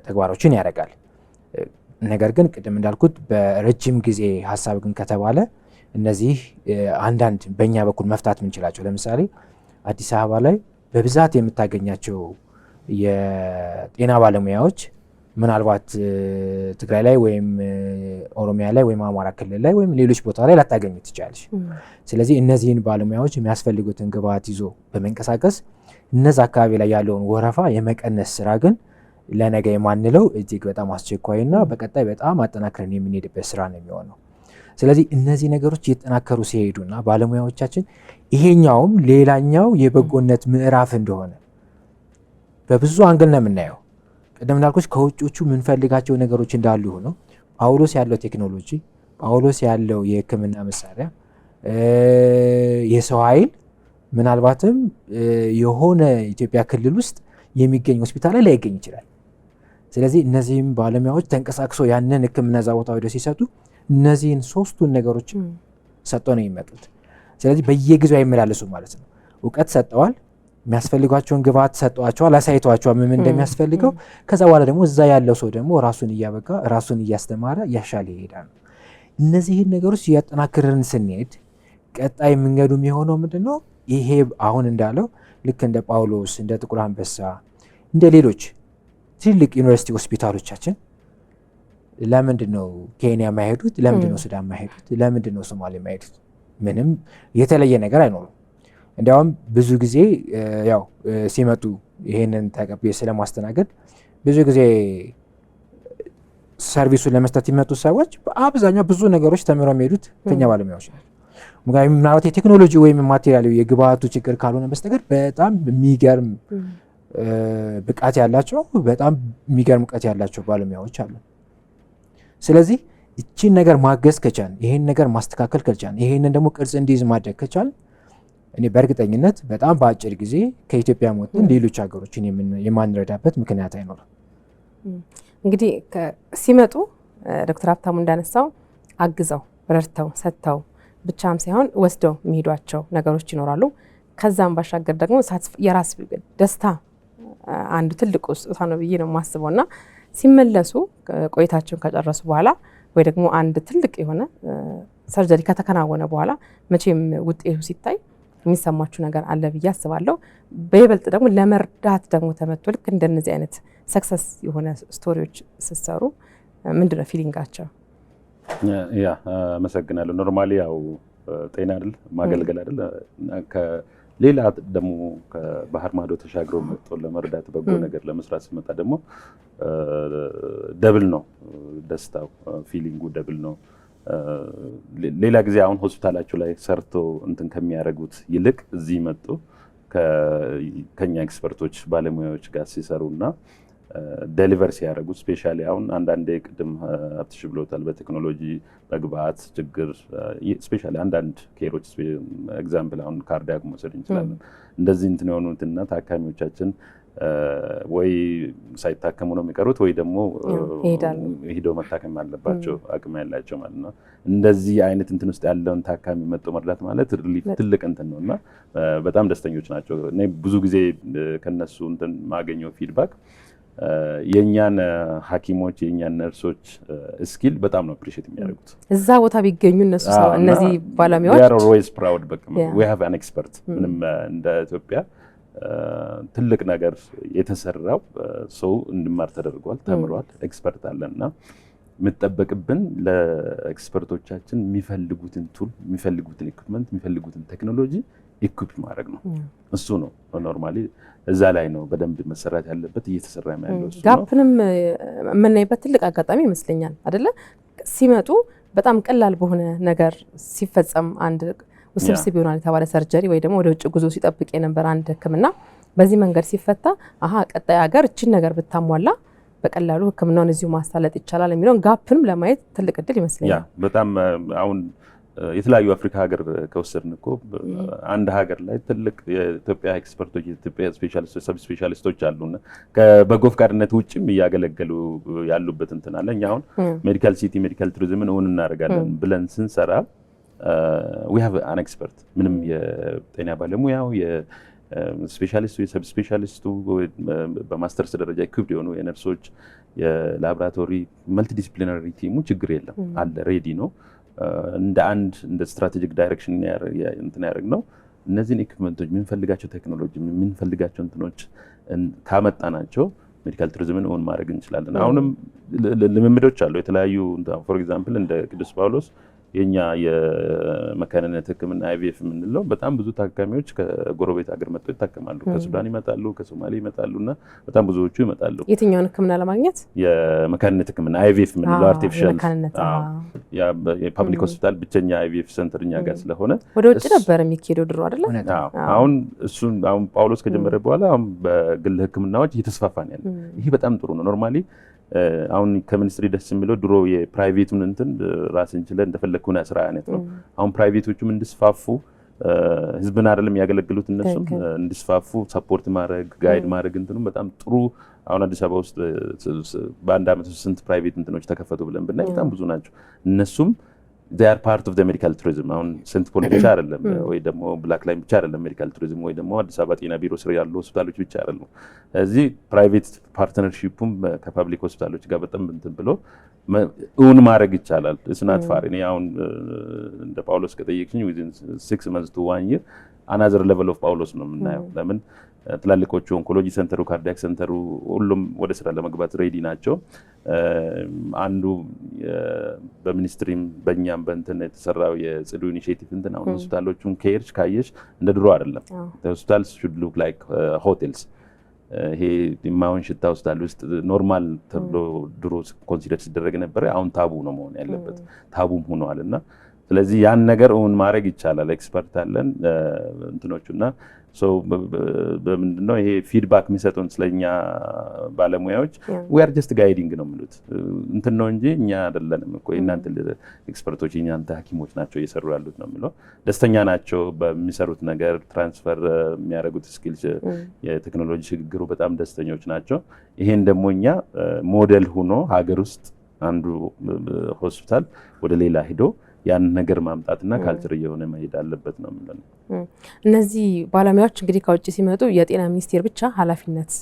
ተግባሮችን ያደርጋል። ነገር ግን ቅድም እንዳልኩት በረጅም ጊዜ ሀሳብ ግን ከተባለ እነዚህ አንዳንድ በእኛ በኩል መፍታት የምንችላቸው ለምሳሌ አዲስ አበባ ላይ በብዛት የምታገኛቸው የጤና ባለሙያዎች ምናልባት ትግራይ ላይ ወይም ኦሮሚያ ላይ ወይም አማራ ክልል ላይ ወይም ሌሎች ቦታ ላይ ላታገኙ ትችላለሽ። ስለዚህ እነዚህን ባለሙያዎች የሚያስፈልጉትን ግብዓት ይዞ በመንቀሳቀስ እነዛ አካባቢ ላይ ያለውን ወረፋ የመቀነስ ስራ ግን ለነገ የማንለው እጅግ በጣም አስቸኳይና በቀጣይ በጣም አጠናክረን የምንሄድበት ስራ ነው የሚሆነው። ስለዚህ እነዚህ ነገሮች እየተጠናከሩ ሲሄዱና ባለሙያዎቻችን ይሄኛውም ሌላኛው የበጎነት ምዕራፍ እንደሆነ በብዙ አንግል ነው የምናየው። ቀደም እንዳልኩሽ ከውጮቹ የምንፈልጋቸው ነገሮች እንዳሉ ሆነው ጳውሎስ ያለው ቴክኖሎጂ፣ ጳውሎስ ያለው የሕክምና መሳሪያ፣ የሰው ኃይል ምናልባትም የሆነ ኢትዮጵያ ክልል ውስጥ የሚገኝ ሆስፒታል ላይ ላይገኝ ይችላል። ስለዚህ እነዚህም ባለሙያዎች ተንቀሳቅሶ ያንን ሕክምና እዛ ቦታ ወደ ሲሰጡ እነዚህን ሶስቱን ነገሮች ሰጥተው ነው የሚመጡት። ስለዚህ በየጊዜው አይመላለሱ ማለት ነው። እውቀት ሰጠዋል፣ የሚያስፈልጓቸውን ግብዓት ሰጠዋቸዋል፣ አሳይተዋቸዋል ምን እንደሚያስፈልገው። ከዛ በኋላ ደግሞ እዛ ያለው ሰው ደግሞ ራሱን እያበቃ ራሱን እያስተማረ እያሻለ ይሄዳል። እነዚህን ነገሮች እያጠናክርን ስንሄድ ቀጣይ መንገዱ የሚሆነው ምንድነው? ይሄ አሁን እንዳለው ልክ እንደ ጳውሎስ፣ እንደ ጥቁር አንበሳ፣ እንደ ሌሎች ትልቅ ዩኒቨርሲቲ ሆስፒታሎቻችን ለምንድን ነው ኬንያ የማይሄዱት? ለምንድን ነው ሱዳን የማይሄዱት? ለምንድን ነው ሶማሌ የማይሄዱት? ምንም የተለየ ነገር አይኖርም። እንዲያውም ብዙ ጊዜ ያው ሲመጡ ይሄንን ተቀብዬ ስለማስተናገድ ብዙ ጊዜ ሰርቪሱን ለመስጠት የሚመጡ ሰዎች በአብዛኛው ብዙ ነገሮች ተምረው የሚሄዱት ከኛ ባለሙያዎች ነው። ምናልባት የቴክኖሎጂ ወይም ማቴሪያል የግብአቱ ችግር ካልሆነ በስተቀር በጣም የሚገርም ብቃት ያላቸው በጣም የሚገርም እውቀት ያላቸው ባለሙያዎች አሉ። ስለዚህ እቺን ነገር ማገዝ ከቻል፣ ይሄን ነገር ማስተካከል ከቻል፣ ይሄንን ደግሞ ቅርጽ እንዲይዝ ማድረግ ከቻል እኔ በእርግጠኝነት በጣም በአጭር ጊዜ ከኢትዮጵያ ወጥተን ሌሎች ሀገሮችን የማንረዳበት ምክንያት አይኖርም። እንግዲህ ሲመጡ ዶክተር ሀብታሙ እንዳነሳው አግዘው ረድተው ሰጥተው ብቻም ሳይሆን ወስደው የሚሄዷቸው ነገሮች ይኖራሉ። ከዛም ባሻገር ደግሞ የራስ ደስታ አንዱ ትልቁ ስጦታ ነው ብዬ ነው የማስበው እና ሲመለሱ ቆይታቸውን ከጨረሱ በኋላ ወይ ደግሞ አንድ ትልቅ የሆነ ሰርጀሪ ከተከናወነ በኋላ መቼም ውጤቱ ሲታይ የሚሰማችሁ ነገር አለ ብዬ አስባለሁ። በይበልጥ ደግሞ ለመርዳት ደግሞ ተመቶ ልክ እንደነዚህ አይነት ሰክሰስ የሆነ ስቶሪዎች ስትሰሩ ምንድነው ፊሊንጋቸው? ያ አመሰግናለሁ። ኖርማሊ ያው ጤና አይደል ማገልገል አይደል ሌላ ደግሞ ከባህር ማዶ ተሻግሮ መጥቶ ለመርዳት በጎ ነገር ለመስራት ሲመጣ ደግሞ ደብል ነው ደስታው፣ ፊሊንጉ ደብል ነው። ሌላ ጊዜ አሁን ሆስፒታላቸው ላይ ሰርቶ እንትን ከሚያደርጉት ይልቅ እዚህ መጡ ከኛ ኤክስፐርቶች ባለሙያዎች ጋር ሲሰሩና ዴሊቨር ሲያደርጉ ስፔሻሊ አሁን አንዳንዴ ቅድም ሀብትሽ ብሎታል፣ በቴክኖሎጂ በግብአት ችግር ስፔሻሊ አንዳንድ ኬሮች ኤግዛምፕል አሁን ካርዲያክ መውሰድ እንችላለን። እንደዚህ እንትን የሆኑትና ታካሚዎቻችን ወይ ሳይታከሙ ነው የሚቀሩት ወይ ደግሞ ሄደው መታከም አለባቸው አቅም ያላቸው ማለት ነው። እንደዚህ አይነት እንትን ውስጥ ያለውን ታካሚ መጥቶ መርዳት ማለት ሪሊፍ ትልቅ እንትን ነውና በጣም ደስተኞች ናቸው። እኔ ብዙ ጊዜ ከነሱ እንትን ማገኘው ፊድባክ የኛን ሐኪሞች የኛን ነርሶች ስኪል በጣም ነው አፕሪሺየት የሚያደርጉት። እዛ ቦታ ቢገኙ እነሱ እነዚህ ባለሙያዎች they are always proud በቃ we have an expert ምንም እንደ ኢትዮጵያ ትልቅ ነገር የተሰራው ሰው እንድማር ተደርጓል፣ ተምሯል፣ ኤክስፐርት አለና የምትጠበቅብን ለኤክስፐርቶቻችን የሚፈልጉትን ቱል፣ የሚፈልጉትን ኢኩዊፕመንት፣ የሚፈልጉትን ቴክኖሎጂ ኢኩዊፕ ማድረግ ነው። እሱ ነው ኖርማሊ እዛ ላይ ነው በደንብ መሰራት ያለበት፣ እየተሰራ ያለው እሱ ነው። ጋፕንም የምናይበት ትልቅ አጋጣሚ ይመስለኛል አይደለ? ሲመጡ በጣም ቀላል በሆነ ነገር ሲፈጸም አንድ ውስብስብ ይሆናል የተባለ ሰርጀሪ ወይ ደግሞ ወደ ውጭ ጉዞ ሲጠብቅ የነበር አንድ ሕክምና በዚህ መንገድ ሲፈታ ቀጣይ ሀገር እችን ነገር ብታሟላ በቀላሉ ሕክምናውን እዚሁ ማሳለጥ ይቻላል የሚለውን ጋፕንም ለማየት ትልቅ እድል ይመስለኛል። በጣም አሁን የተለያዩ አፍሪካ ሀገር ከወሰድን እኮ አንድ ሀገር ላይ ትልቅ የኢትዮጵያ ኤክስፐርቶች የኢትዮጵያ ስፔሻሊስቶች ሰብ ስፔሻሊስቶች አሉና ከበጎ ፈቃድነት ውጭም እያገለገሉ ያሉበት እንትን አለ። እኛ አሁን ሜዲካል ሲቲ ሜዲካል ቱሪዝምን እውን እናደርጋለን ብለን ስንሰራ we have an expert ምንም የጤና ባለሙያው የስፔሻሊስቱ የሰብ ስፔሻሊስቱ በማስተርስ ደረጃ ኢኩዊፕድ የሆኑ የነርሶች የላቦራቶሪ መልቲዲሲፕሊናሪ ቲሙ ችግር የለም አለ ሬዲ ነው። እንደ ስትራቴጂክ ዳይሬክሽን እንትን ያደርግነው እነዚህን ኢኩዊፕመንቶች የምንፈልጋቸው ቴክኖሎጂ የምንፈልጋቸው እንትኖች ካመጣናቸው ሜዲካል ቱሪዝምን እውን ማድረግ እንችላለን። አሁንም ልምምዶች አሉ የተለያዩ ፎር ኤግዛምፕል እንደ ቅዱስ ጳውሎስ የኛ የመካንነት ሕክምና IVF የምንለው በጣም ብዙ ታካሚዎች ከጎረቤት ሀገር መጥተው ይታከማሉ። ከሱዳን ይመጣሉ፣ ከሶማሌ ይመጣሉና በጣም ብዙዎቹ ይመጣሉ። የትኛውን ሕክምና ለማግኘት? የመካንነት ሕክምና IVF የምንለው አርቲፊሻል ያ የፐብሊክ ሆስፒታል ብቸኛ IVF ሴንተር እኛ ጋር ስለሆነ ወደ ውጭ ነበር የሚካሄደው ድሮ አይደለ? አሁን ጳውሎስ ከጀመረ በኋላ አሁን በግል ሕክምናዎች እየተስፋፋ ነው ያለው። ይሄ በጣም ጥሩ ነው። ኖርማሊ አሁን ከሚኒስትሪ ደስ የሚለው ድሮ የፕራይቬቱን እንትን ራስን ችለን እንደፈለግኩና ስራ አይነት ነው። አሁን ፕራይቬቶቹም እንዲስፋፉ ህዝብን አይደለም ያገለግሉት እነሱም እንዲስፋፉ ሰፖርት ማድረግ ጋይድ ማድረግ እንትኑም በጣም ጥሩ። አሁን አዲስ አበባ ውስጥ በአንድ ዓመት ውስጥ ስንት ፕራይቬት እንትኖች ተከፈቱ ብለን ብናይ በጣም ብዙ ናቸው። እነሱም they are part of the medical tourism። አሁን ሴንት ፖል ብቻ አይደለም ወይ ደግሞ ብላክ ላይን ብቻ አይደለም ሜዲካል ቱሪዝም ወይ ደግሞ አዲስ አበባ ጤና ቢሮ ስር ያሉ ሆስፒታሎች ብቻ አይደለም። እዚህ ፕራይቬት ፓርትነርሺፑም ከፐብሊክ ሆስፒታሎች ጋር በጣም እንትን ብሎ እውን ማድረግ ይቻላል። እስናት ፋር እኔ አሁን እንደ ጳውሎስ ከጠየቅኝ within 6 months to 1 year another level of ጳውሎስ ነው የምናየው። ለምን ትላልቆቹ ኦንኮሎጂ ሴንተሩ ካርዲያክ ሴንተሩ ሁሉም ወደ ስራ ለመግባት ሬዲ ናቸው። አንዱ በሚኒስትሪም በእኛም በእንትን የተሰራው የጽዱ ኢኒሺዬቲቭ እንትን አሁን ሆስፒታሎቹን ከሄድሽ ካየሽ እንደ ድሮ አይደለም። ሆስፒታልስ should look like hotels። ይሄ የማይሆን ሽታ ሆስፒታል ውስጥ ኖርማል ተብሎ ድሮ ኮንሲደር ሲደረግ ነበር። አሁን ታቡ ነው መሆን ያለበት፣ ታቡም ሆኗልና ስለዚህ ያን ነገር እውን ማድረግ ይቻላል። ኤክስፐርት አለን እንትኖቹና በምንድነው ይሄ ፊድባክ የሚሰጡን ስለኛ ባለሙያዎች we are just guiding ነው የሚሉት እንትን ነው እንጂ እኛ አይደለንም እኮ እናንተ ኤክስፐርቶች እናንተ ሐኪሞች ናቸው እየሰሩ ያሉት ነው የሚለው። ደስተኛ ናቸው በሚሰሩት ነገር ትራንስፈር የሚያደርጉት ስኪልስ የቴክኖሎጂ ሽግግሩ በጣም ደስተኞች ናቸው። ይሄን ደግሞ እኛ ሞዴል ሆኖ ሀገር ውስጥ አንዱ ሆስፒታል ወደ ሌላ ሄዶ ያን ነገር ማምጣትና ካልቸር እየሆነ መሄድ አለበት ነው ማለት ነው። እነዚህ ባለሙያዎች እንግዲህ ከውጭ ሲመጡ የጤና ሚኒስቴር ብቻ ኃላፊነት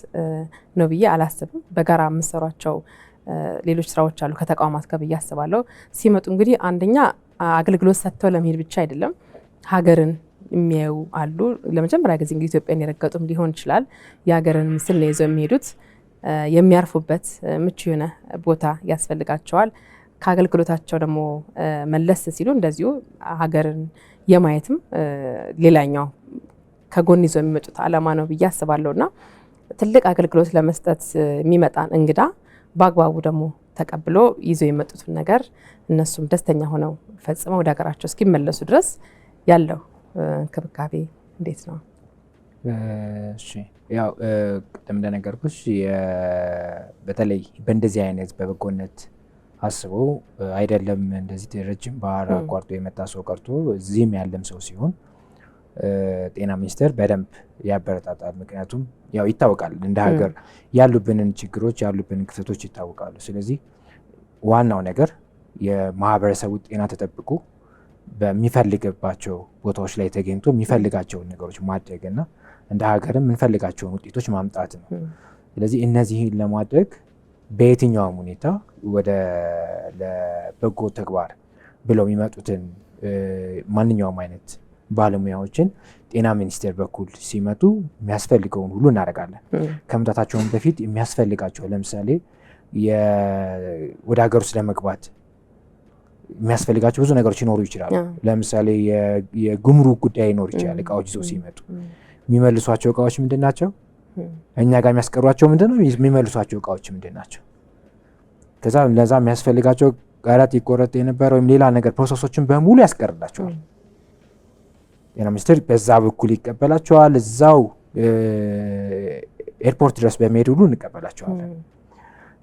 ነው ብዬ አላስብም። በጋራ የምሰሯቸው ሌሎች ስራዎች አሉ ከተቋማት ጋር ብዬ አስባለሁ። ሲመጡ እንግዲህ አንደኛ አገልግሎት ሰጥተው ለመሄድ ብቻ አይደለም ሀገርን የሚያዩ አሉ። ለመጀመሪያ ጊዜ እንግዲህ ኢትዮጵያን የረገጡም ሊሆን ይችላል። የሀገርን ምስል ነው ይዘው የሚሄዱት። የሚያርፉበት ምቹ የሆነ ቦታ ያስፈልጋቸዋል። ከአገልግሎታቸው ደግሞ መለስ ሲሉ እንደዚሁ ሀገርን የማየትም ሌላኛው ከጎን ይዞ የሚመጡት ዓላማ ነው ብዬ አስባለሁና ትልቅ አገልግሎት ለመስጠት የሚመጣን እንግዳ በአግባቡ ደግሞ ተቀብሎ ይዞ የመጡትን ነገር እነሱም ደስተኛ ሆነው ፈጽመው ወደ ሀገራቸው እስኪመለሱ ድረስ ያለው እንክብካቤ እንዴት ነው? እሺ ያው ቅድም እንደነገርኩሽ በተለይ በእንደዚህ አይነት በበጎነት አስቦ አይደለም እንደዚህ ረጅም ባህር አቋርጦ የመጣ ሰው ቀርቶ እዚህም ያለም ሰው ሲሆን ጤና ሚኒስቴር በደንብ ያበረታታል። ምክንያቱም ያው ይታወቃል እንደ ሀገር ያሉብንን ችግሮች ያሉብንን ክፍተቶች ይታወቃሉ። ስለዚህ ዋናው ነገር የማህበረሰቡ ጤና ተጠብቆ በሚፈልግባቸው ቦታዎች ላይ ተገኝቶ የሚፈልጋቸውን ነገሮች ማድረግና እንደ ሀገርም የምንፈልጋቸውን ውጤቶች ማምጣት ነው። ስለዚህ እነዚህን ለማድረግ በየትኛውም ሁኔታ ወደ ለበጎ ተግባር ብለው የሚመጡትን ማንኛውም አይነት ባለሙያዎችን ጤና ሚኒስቴር በኩል ሲመጡ የሚያስፈልገውን ሁሉ እናደርጋለን። ከመምጣታቸውን በፊት የሚያስፈልጋቸው ለምሳሌ ወደ ሀገር ውስጥ ለመግባት የሚያስፈልጋቸው ብዙ ነገሮች ይኖሩ ይችላሉ። ለምሳሌ የጉምሩክ ጉዳይ ይኖር ይችላል። እቃዎች ይዘው ሲመጡ የሚመልሷቸው እቃዎች ምንድን ናቸው? እኛ ጋር የሚያስቀሯቸው ምንድነው? የሚመልሷቸው እቃዎች ምንድን ናቸው? ከዛ ለዛ የሚያስፈልጋቸው ጋራት ይቆረጥ የነበረ ወይም ሌላ ነገር ፕሮሰሶችን በሙሉ ያስቀርላቸዋል። ጤና ሚኒስቴር በዛ በኩል ይቀበላቸዋል። እዛው ኤርፖርት ድረስ በመሄድ ሁሉ እንቀበላቸዋለን።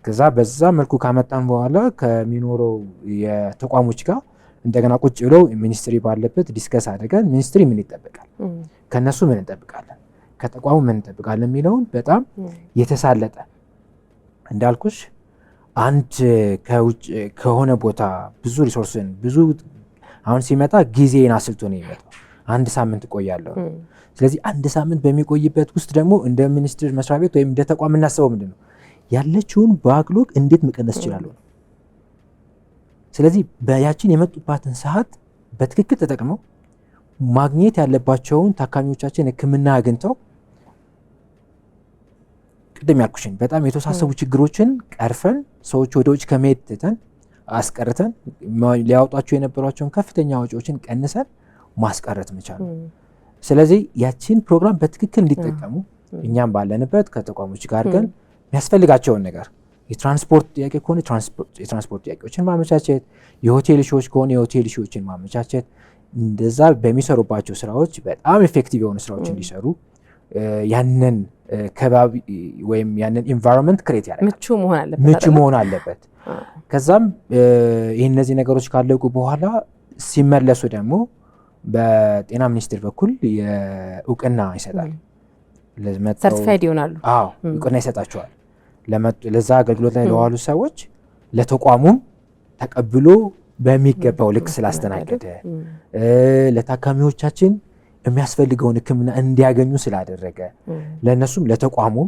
ከዛ በዛ መልኩ ካመጣን በኋላ ከሚኖረው የተቋሞች ጋር እንደገና ቁጭ ብለው ሚኒስትሪ ባለበት ዲስከስ አድርገን ሚኒስትሪ ምን ይጠብቃል፣ ከነሱ ምን እንጠብቃለን፣ ከተቋሙ ምን እንጠብቃለን የሚለውን በጣም የተሳለጠ እንዳልኩሽ አንድ ከውጭ ከሆነ ቦታ ብዙ ሪሶርስን ብዙ አሁን ሲመጣ ጊዜን አስልቶ ነው የሚመጣው። አንድ ሳምንት ቆያለሁ። ስለዚህ አንድ ሳምንት በሚቆይበት ውስጥ ደግሞ እንደ ሚኒስትር መስሪያ ቤት ወይም እንደ ተቋም እናስበው ምንድነው ያለችውን ባክሎግ እንዴት መቀነስ ይችላል። ስለዚህ በያችን የመጡባትን ሰዓት በትክክል ተጠቅመው ማግኘት ያለባቸውን ታካሚዎቻችን ሕክምና አግኝተው ቅድም ያልኩሽን በጣም የተወሳሰቡ ችግሮችን ቀርፈን ሰዎች ወደ ውጭ ከመሄድ ትተን አስቀርተን ሊያወጧቸው የነበሯቸውን ከፍተኛ ወጪዎችን ቀንሰን ማስቀረት መቻል። ስለዚህ ያቺን ፕሮግራም በትክክል እንዲጠቀሙ እኛም ባለንበት ከተቋሞች ጋር ግን የሚያስፈልጋቸውን ነገር የትራንስፖርት ጥያቄ ከሆነ የትራንስፖርት ጥያቄዎችን ማመቻቸት፣ የሆቴል ሾዎች ከሆነ የሆቴል ሾዎችን ማመቻቸት፣ እንደዛ በሚሰሩባቸው ስራዎች በጣም ኤፌክቲቭ የሆኑ ስራዎች እንዲሰሩ ያንን ከባቢ ወይም ያንን ኢንቫይሮንመንት ክሬት ያደርጋል። ምቹ መሆን አለበት። ከዛም እነዚህ ነገሮች ካለቁ በኋላ ሲመለሱ ደግሞ በጤና ሚኒስቴር በኩል የእውቅና ይሰጣል። ሰርቲፋይድ ይሆናሉ። እውቅና ይሰጣቸዋል። ለዛ አገልግሎት ላይ ለዋሉ ሰዎች ለተቋሙም ተቀብሎ በሚገባው ልክ ስላስተናገደ ለታካሚዎቻችን የሚያስፈልገውን ሕክምና እንዲያገኙ ስላደረገ ለነሱም ለተቋሙም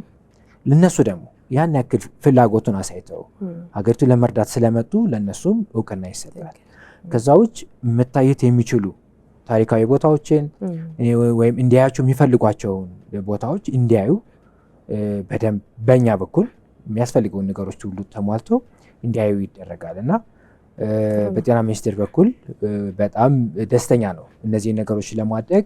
ለነሱ ደግሞ ያን ያክል ፍላጎቱን አሳይተው ሀገሪቱን ለመርዳት ስለመጡ ለነሱም እውቅና ይሰጣል። ከዛ ውጭ መታየት የሚችሉ ታሪካዊ ቦታዎችን ወይም እንዲያያቸው የሚፈልጓቸውን ቦታዎች እንዲያዩ በደንብ በእኛ በኩል የሚያስፈልገውን ነገሮች ሁሉ ተሟልተው እንዲያዩ ይደረጋል እና በጤና ሚኒስቴር በኩል በጣም ደስተኛ ነው እነዚህ ነገሮች ለማድረግ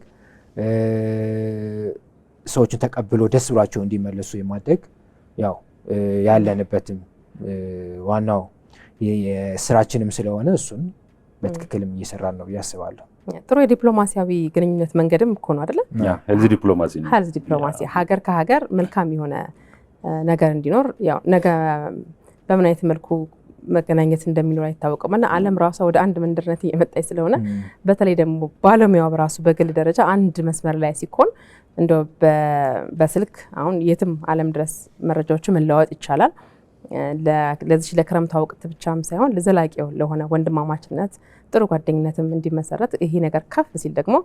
ሰዎችን ተቀብሎ ደስ ብሏቸው እንዲመለሱ የማድረግ ያው ያለንበትም ዋናው የስራችንም ስለሆነ እሱን በትክክልም እየሰራን ነው ብዬ አስባለሁ። ጥሩ የዲፕሎማሲያዊ ግንኙነት መንገድም እኮ ነው አይደለ? ሄልዝ ዲፕሎማሲ ነው። ሄልዝ ዲፕሎማሲ ሀገር ከሀገር መልካም የሆነ ነገር እንዲኖር ያው ነገ በምን አይነት መልኩ መገናኘት እንደሚኖር አይታወቅም እና ዓለም ራሷ ወደ አንድ መንደርነት እየመጣች ስለሆነ በተለይ ደግሞ ባለሙያው በራሱ በግል ደረጃ አንድ መስመር ላይ ሲኮን እንደው በስልክ አሁን የትም ዓለም ድረስ መረጃዎችን መለዋወጥ ይቻላል። ለዚህ ለክረምቱ ወቅት ብቻም ሳይሆን ለዘላቂው ለሆነ ወንድማማችነት ጥሩ ጓደኝነትም እንዲመሰረት ይሄ ነገር ከፍ ሲል ደግሞ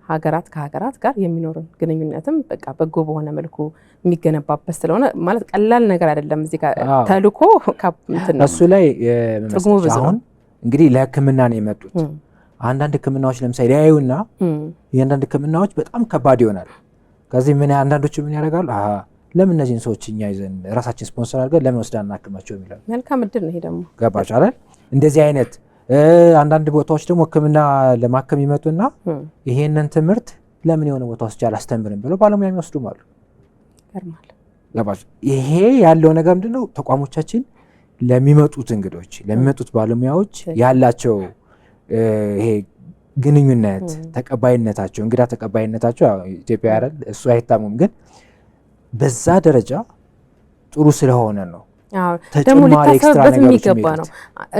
ሀገራት ከሀገራት ጋር የሚኖርን ግንኙነትም በቃ በጎ በሆነ መልኩ የሚገነባበት ስለሆነ ማለት ቀላል ነገር አይደለም። እዚህ ጋር ተልኮ እሱ ላይ አሁን እንግዲህ ለሕክምና ነው የመጡት። አንዳንድ ሕክምናዎች ለምሳሌ ያዩና የአንዳንድ ሕክምናዎች በጣም ከባድ ይሆናል። ከዚህ ምን አንዳንዶቹ ምን ያደርጋሉ? ለምን እነዚህን ሰዎች እኛ ይዘን ራሳችን ስፖንሰር አድርገን ለምን ወስደን እናክማቸው የሚለው መልካም እድል ነው። ይሄ ደግሞ ገባች አይደል? እንደዚህ አይነት አንዳንድ ቦታዎች ደግሞ ሕክምና ለማከም ይመጡና ይሄንን ትምህርት ለምን የሆነ ቦታ ውስጥ አላስተምርም ብለው ባለሙያ የሚወስዱም አሉ። ገባች? ይሄ ያለው ነገር ምንድነው? ተቋሞቻችን ለሚመጡት እንግዶች ለሚመጡት ባለሙያዎች ያላቸው ይሄ ግንኙነት ተቀባይነታቸው እንግዳ ተቀባይነታቸው ኢትዮጵያ አይደል እሱ አይታሙም፣ ግን በዛ ደረጃ ጥሩ ስለሆነ ነው። ደግሞ ሊታሰብበት የሚገባ ነው።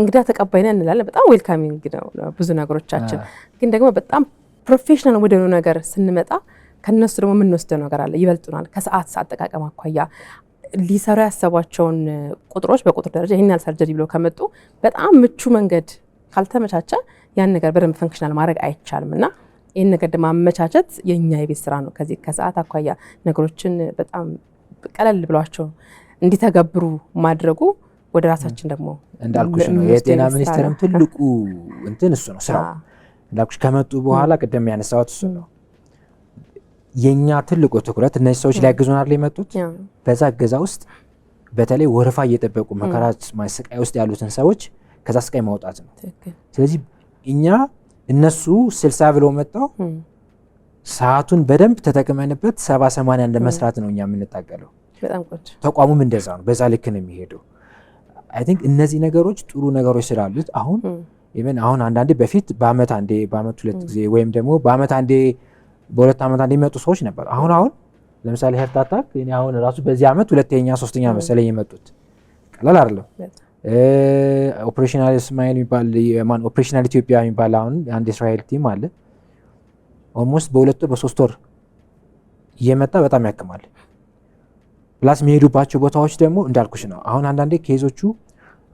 እንግዳ ተቀባይነት እንላለን፣ በጣም ዌልካሚንግ ነው ብዙ ነገሮቻችን። ግን ደግሞ በጣም ፕሮፌሽናል ወደ ሆነ ነገር ስንመጣ ከነሱ ደግሞ የምንወስደው ነገር አለ፣ ይበልጡናል። ከሰዓት አጠቃቀም አኳያ ሊሰሩ ያሰቧቸውን ቁጥሮች በቁጥር ደረጃ ይህን ያህል ሰርጀሪ ብለው ከመጡ በጣም ምቹ መንገድ ካልተመቻቸ ያን ነገር በደንብ ፈንክሽናል ማድረግ አይቻልም እና ይህን ነገር ደግሞ ማመቻቸት የኛ የቤት ስራ ነው። ከዚህ ከሰዓት አኳያ ነገሮችን በጣም ቀለል ብሏቸው እንዲተገብሩ ማድረጉ ወደ ራሳችን ደግሞ እንዳልኩሽ ነው። የጤና ሚኒስቴርም ትልቁ እንትን እሱ ነው ስራው። እንዳልኩሽ ከመጡ በኋላ ቅድም ያነሳሁት እሱ ነው። የኛ ትልቁ ትኩረት እነዚህ ሰዎች ሊያግዙን አይደል የመጡት። በዛ እገዛ ውስጥ በተለይ ወረፋ እየጠበቁ መከራ ስቃይ ውስጥ ያሉትን ሰዎች ከዛ ስቃይ ማውጣት ነው። ስለዚህ እኛ እነሱ 60 ብለው መጣው ሰዓቱን በደንብ ተጠቅመንበት 70-80 ለመስራት ነው እኛ የምንታገለው። ተቋሙም እንደዛ ነው፣ በዛ ልክ ነው የሚሄደው። አይ ቲንክ እነዚህ ነገሮች ጥሩ ነገሮች ስላሉት አሁን ኢቨን አሁን አንዳንዴ በፊት በአመት አንዴ በአመት 2 ጊዜ ወይም ደግሞ በአመት አንዴ በ2 አመት አንዴ የሚመጡ ሰዎች ነበር። አሁን ለምሳሌ ሄርት አታክ እኔ አሁን ራሱ በዚህ አመት 2ኛ 3ኛ መሰለኝ የመጡት ቀላል አይደለም። ኦፕሬሽናል እስማኤል የሚባል የማን ኦፕሬሽናል ኢትዮጵያ የሚባል አሁን አንድ እስራኤል ቲም አለ። ኦልሞስት በ2 ወር በ3 ወር እየመጣ በጣም ያክማል። ፕላስ የሚሄዱባቸው ቦታዎች ደግሞ እንዳልኩሽ ነው። አሁን አንዳንዴ ኬዞቹ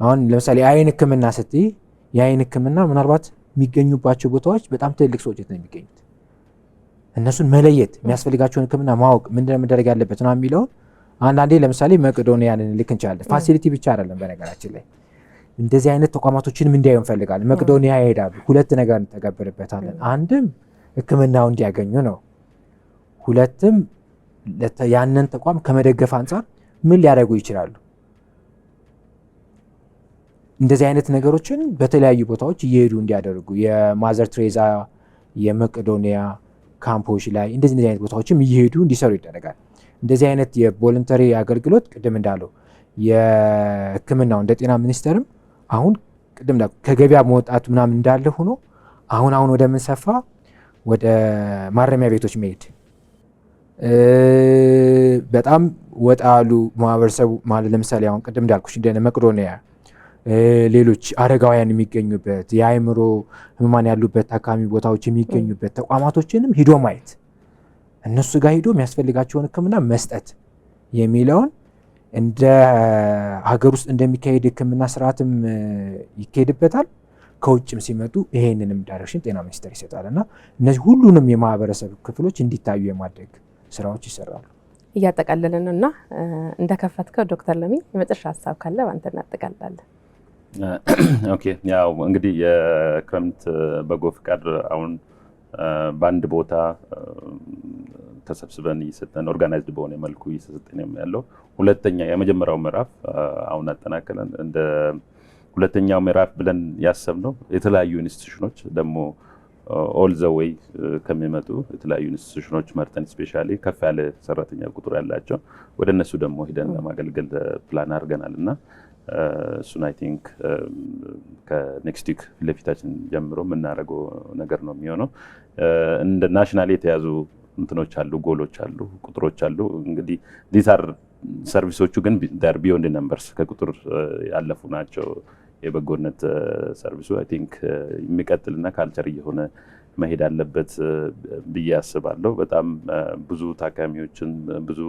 አሁን ለምሳሌ የአይን ሕክምና ስትይ የአይን ሕክምና ምናልባት የሚገኙባቸው ቦታዎች በጣም ትልቅ ሰዎች ነው የሚገኙት። እነሱን መለየት የሚያስፈልጋቸውን ሕክምና ማወቅ ምንድነው መደረግ ያለበት ነው የሚለውን አንዳንዴ ለምሳሌ መቄዶንያን ልክ እንችላለን። ፋሲሊቲ ብቻ አይደለም በነገራችን ላይ እንደዚህ አይነት ተቋማቶችንም እንዲያዩ እንፈልጋለን። መቄዶንያ ይሄዳሉ። 2 ነገር እንተገብርበታለን። አንድም ሕክምናው እንዲያገኙ ነው። 2ም ያንን ተቋም ከመደገፍ አንጻር ምን ሊያደርጉ ይችላሉ? እንደዚህ አይነት ነገሮችን በተለያዩ ቦታዎች እየሄዱ እንዲያደርጉ የማዘር ትሬዛ የመቄዶኒያ ካምፖች ላይ እንደዚህ አይነት ቦታዎችም እየሄዱ እንዲሰሩ ይደረጋል። እንደዚህ አይነት የቮለንተሪ አገልግሎት ቅድም እንዳለው የሕክምናው እንደ ጤና ሚኒስቴርም አሁን ቅድም እንዳለው ከገበያ መውጣቱ ምናምን እንዳለ ሆኖ አሁን ወደ ምን ሰፋ ወደ ማረሚያ ቤቶች መሄድ በጣም ወጣ ያሉ ማህበረሰቡ ማለት ለምሳሌ አሁን ቅድም እንዳልኩሽ እንደ መቄዶኒያ ሌሎች አረጋውያን የሚገኙበት የአእምሮ ህሙማን ያሉበት ታካሚ ቦታዎች የሚገኙበት ተቋማቶችንም ሂዶ ማየት እነሱ ጋር ሂዶ የሚያስፈልጋቸውን ሕክምና መስጠት የሚለውን እንደ ሀገር ውስጥ እንደሚካሄድ ሕክምና ስርዓትም ይካሄድበታል። ከውጭም ሲመጡ ይሄንንም ዳይሬክሽን ጤና ሚኒስቴር ይሰጣል እና እነዚህ ሁሉንም የማህበረሰብ ክፍሎች እንዲታዩ የማድረግ ስራዎች ይሰራሉ። እያጠቃለልን እና እንደከፈትከው ዶክተር ለሚ የመጨረሻ ሀሳብ ካለ ባንተ እናጠቃልላለን። ኦኬ ያው እንግዲህ የክረምት በጎ ፍቃድ አሁን በአንድ ቦታ ተሰብስበን እየሰጠን ኦርጋናይዝድ በሆነ መልኩ እየሰጠን ያለው ሁለተኛ የመጀመሪያው ምዕራፍ አሁን አጠናቀለን እንደ ሁለተኛው ምዕራፍ ብለን ያሰብነው የተለያዩ ኢንስቲትዩሽኖች ደግሞ ኦል ዘ ዌይ ከሚመጡ የተለያዩ ኢንስቲትዩሽኖች መርጠን ስፔሻሊ ከፍ ያለ ሰራተኛ ቁጥር ያላቸው ወደ እነሱ ደግሞ ሄደን ለማገልገል ፕላን አድርገናል እና እሱን አይ ቲንክ ከኔክስት ዊክ ለፊታችን ጀምሮ የምናደርገው ነገር ነው የሚሆነው። እንደ ናሽናል የተያዙ እንትኖች አሉ፣ ጎሎች አሉ፣ ቁጥሮች አሉ። እንግዲህ ዲስ አር ሰርቪሶቹ ግን ዳር ቢዮንድ ነምበርስ ከቁጥር ያለፉ ናቸው። የበጎነት ሰርቪሱ አይ ቲንክ የሚቀጥልና ካልቸር እየሆነ መሄድ አለበት ብዬ አስባለሁ። በጣም ብዙ ታካሚዎችን ብዙ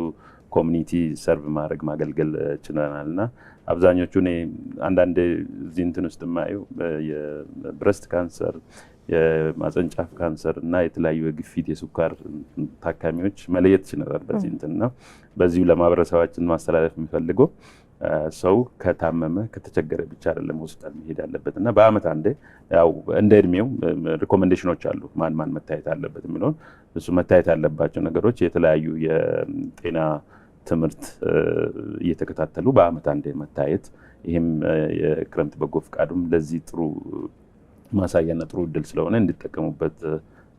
ኮሚኒቲ ሰርቭ ማድረግ ማገልገል ችለናል እና አብዛኞቹ እኔ አንዳንድ እዚህ እንትን ውስጥ የማየው የብረስት ካንሰር የማህፀን ጫፍ ካንሰር እና የተለያዩ የግፊት የስኳር ታካሚዎች መለየት ችለናል በዚህ እንትን ነው። በዚሁ ለማህበረሰባችን ማስተላለፍ የሚፈልገው ሰው ከታመመ ከተቸገረ ብቻ አይደለም ሆስፒታል መሄድ ያለበት እና በአመት አንዴ ያው እንደ እድሜው ሪኮሜንዴሽኖች አሉ ማን መታየት አለበት የሚለውን እሱ መታየት ያለባቸው ነገሮች የተለያዩ የጤና ትምህርት እየተከታተሉ በአመት አንዴ መታየት ይህም የክረምት በጎ ፍቃዱም ለዚህ ጥሩ ማሳያና ጥሩ እድል ስለሆነ እንዲጠቀሙበት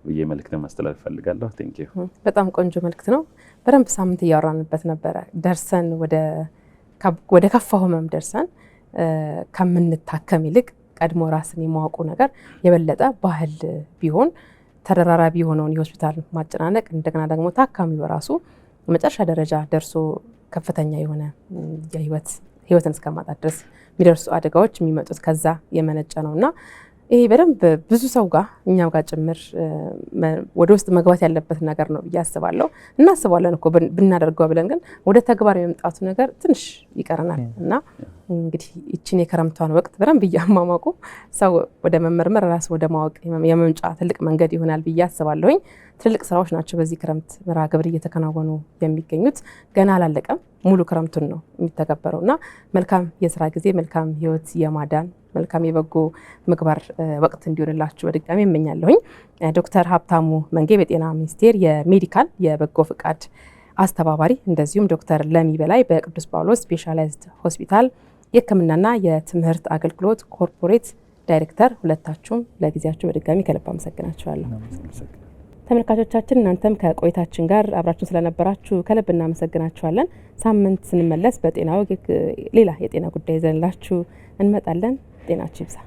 ብዬ መልእክት ማስተላለፍ ፈልጋለሁ። ቴንክ ዩ። በጣም ቆንጆ መልእክት ነው። በደንብ ሳምንት እያወራንበት ነበረ። ደርሰን ወደ ከፋው ህመም ደርሰን ከምንታከም ይልቅ ቀድሞ ራስን የማወቁ ነገር የበለጠ ባህል ቢሆን ተደራራቢ የሆነውን የሆስፒታል ማጨናነቅ እንደገና ደግሞ ታካሚው በራሱ መጨረሻ ደረጃ ደርሶ ከፍተኛ የሆነ ህይወትን እስከማጣት ድረስ የሚደርሱ አደጋዎች የሚመጡት ከዛ የመነጨ ነውና ይሄ በደንብ ብዙ ሰው ጋር እኛም ጋር ጭምር ወደ ውስጥ መግባት ያለበት ነገር ነው ብዬ አስባለሁ። እናስባለን እኮ ብናደርገው ብለን ግን ወደ ተግባር የመምጣቱ ነገር ትንሽ ይቀረናል እና እንግዲህ ይችን የክረምቷን ወቅት በደንብ እያማማቁ ሰው ወደ መመርመር ራስ ወደ ማወቅ የመምጫ ትልቅ መንገድ ይሆናል ብዬ አስባለሁኝ። ትልቅ ስራዎች ናቸው በዚህ ክረምት መርሃ ግብር እየተከናወኑ የሚገኙት። ገና አላለቀም፣ ሙሉ ክረምቱን ነው የሚተገበረው እና መልካም የስራ ጊዜ፣ መልካም ህይወት የማዳን መልካም የበጎ ምግባር ወቅት እንዲሆንላችሁ በድጋሚ እመኛለሁኝ። ዶክተር ሀብታሙ መንጌ በጤና ሚኒስቴር የሜዲካል የበጎ ፍቃድ አስተባባሪ፣ እንደዚሁም ዶክተር ለሚ በላይ በቅዱስ ጳውሎስ ስፔሻላይዝድ ሆስፒታል የህክምናና የትምህርት አገልግሎት ኮርፖሬት ዳይሬክተር፣ ሁለታችሁም ለጊዜያችሁ በድጋሚ ከልብ አመሰግናችኋለሁ። ተመልካቾቻችን እናንተም ከቆይታችን ጋር አብራችሁን ስለነበራችሁ ከልብ እናመሰግናችኋለን። ሳምንት ስንመለስ በጤና ወግ ሌላ የጤና ጉዳይ ይዘንላችሁ እንመጣለን። ጤናችሁ ይብዛ።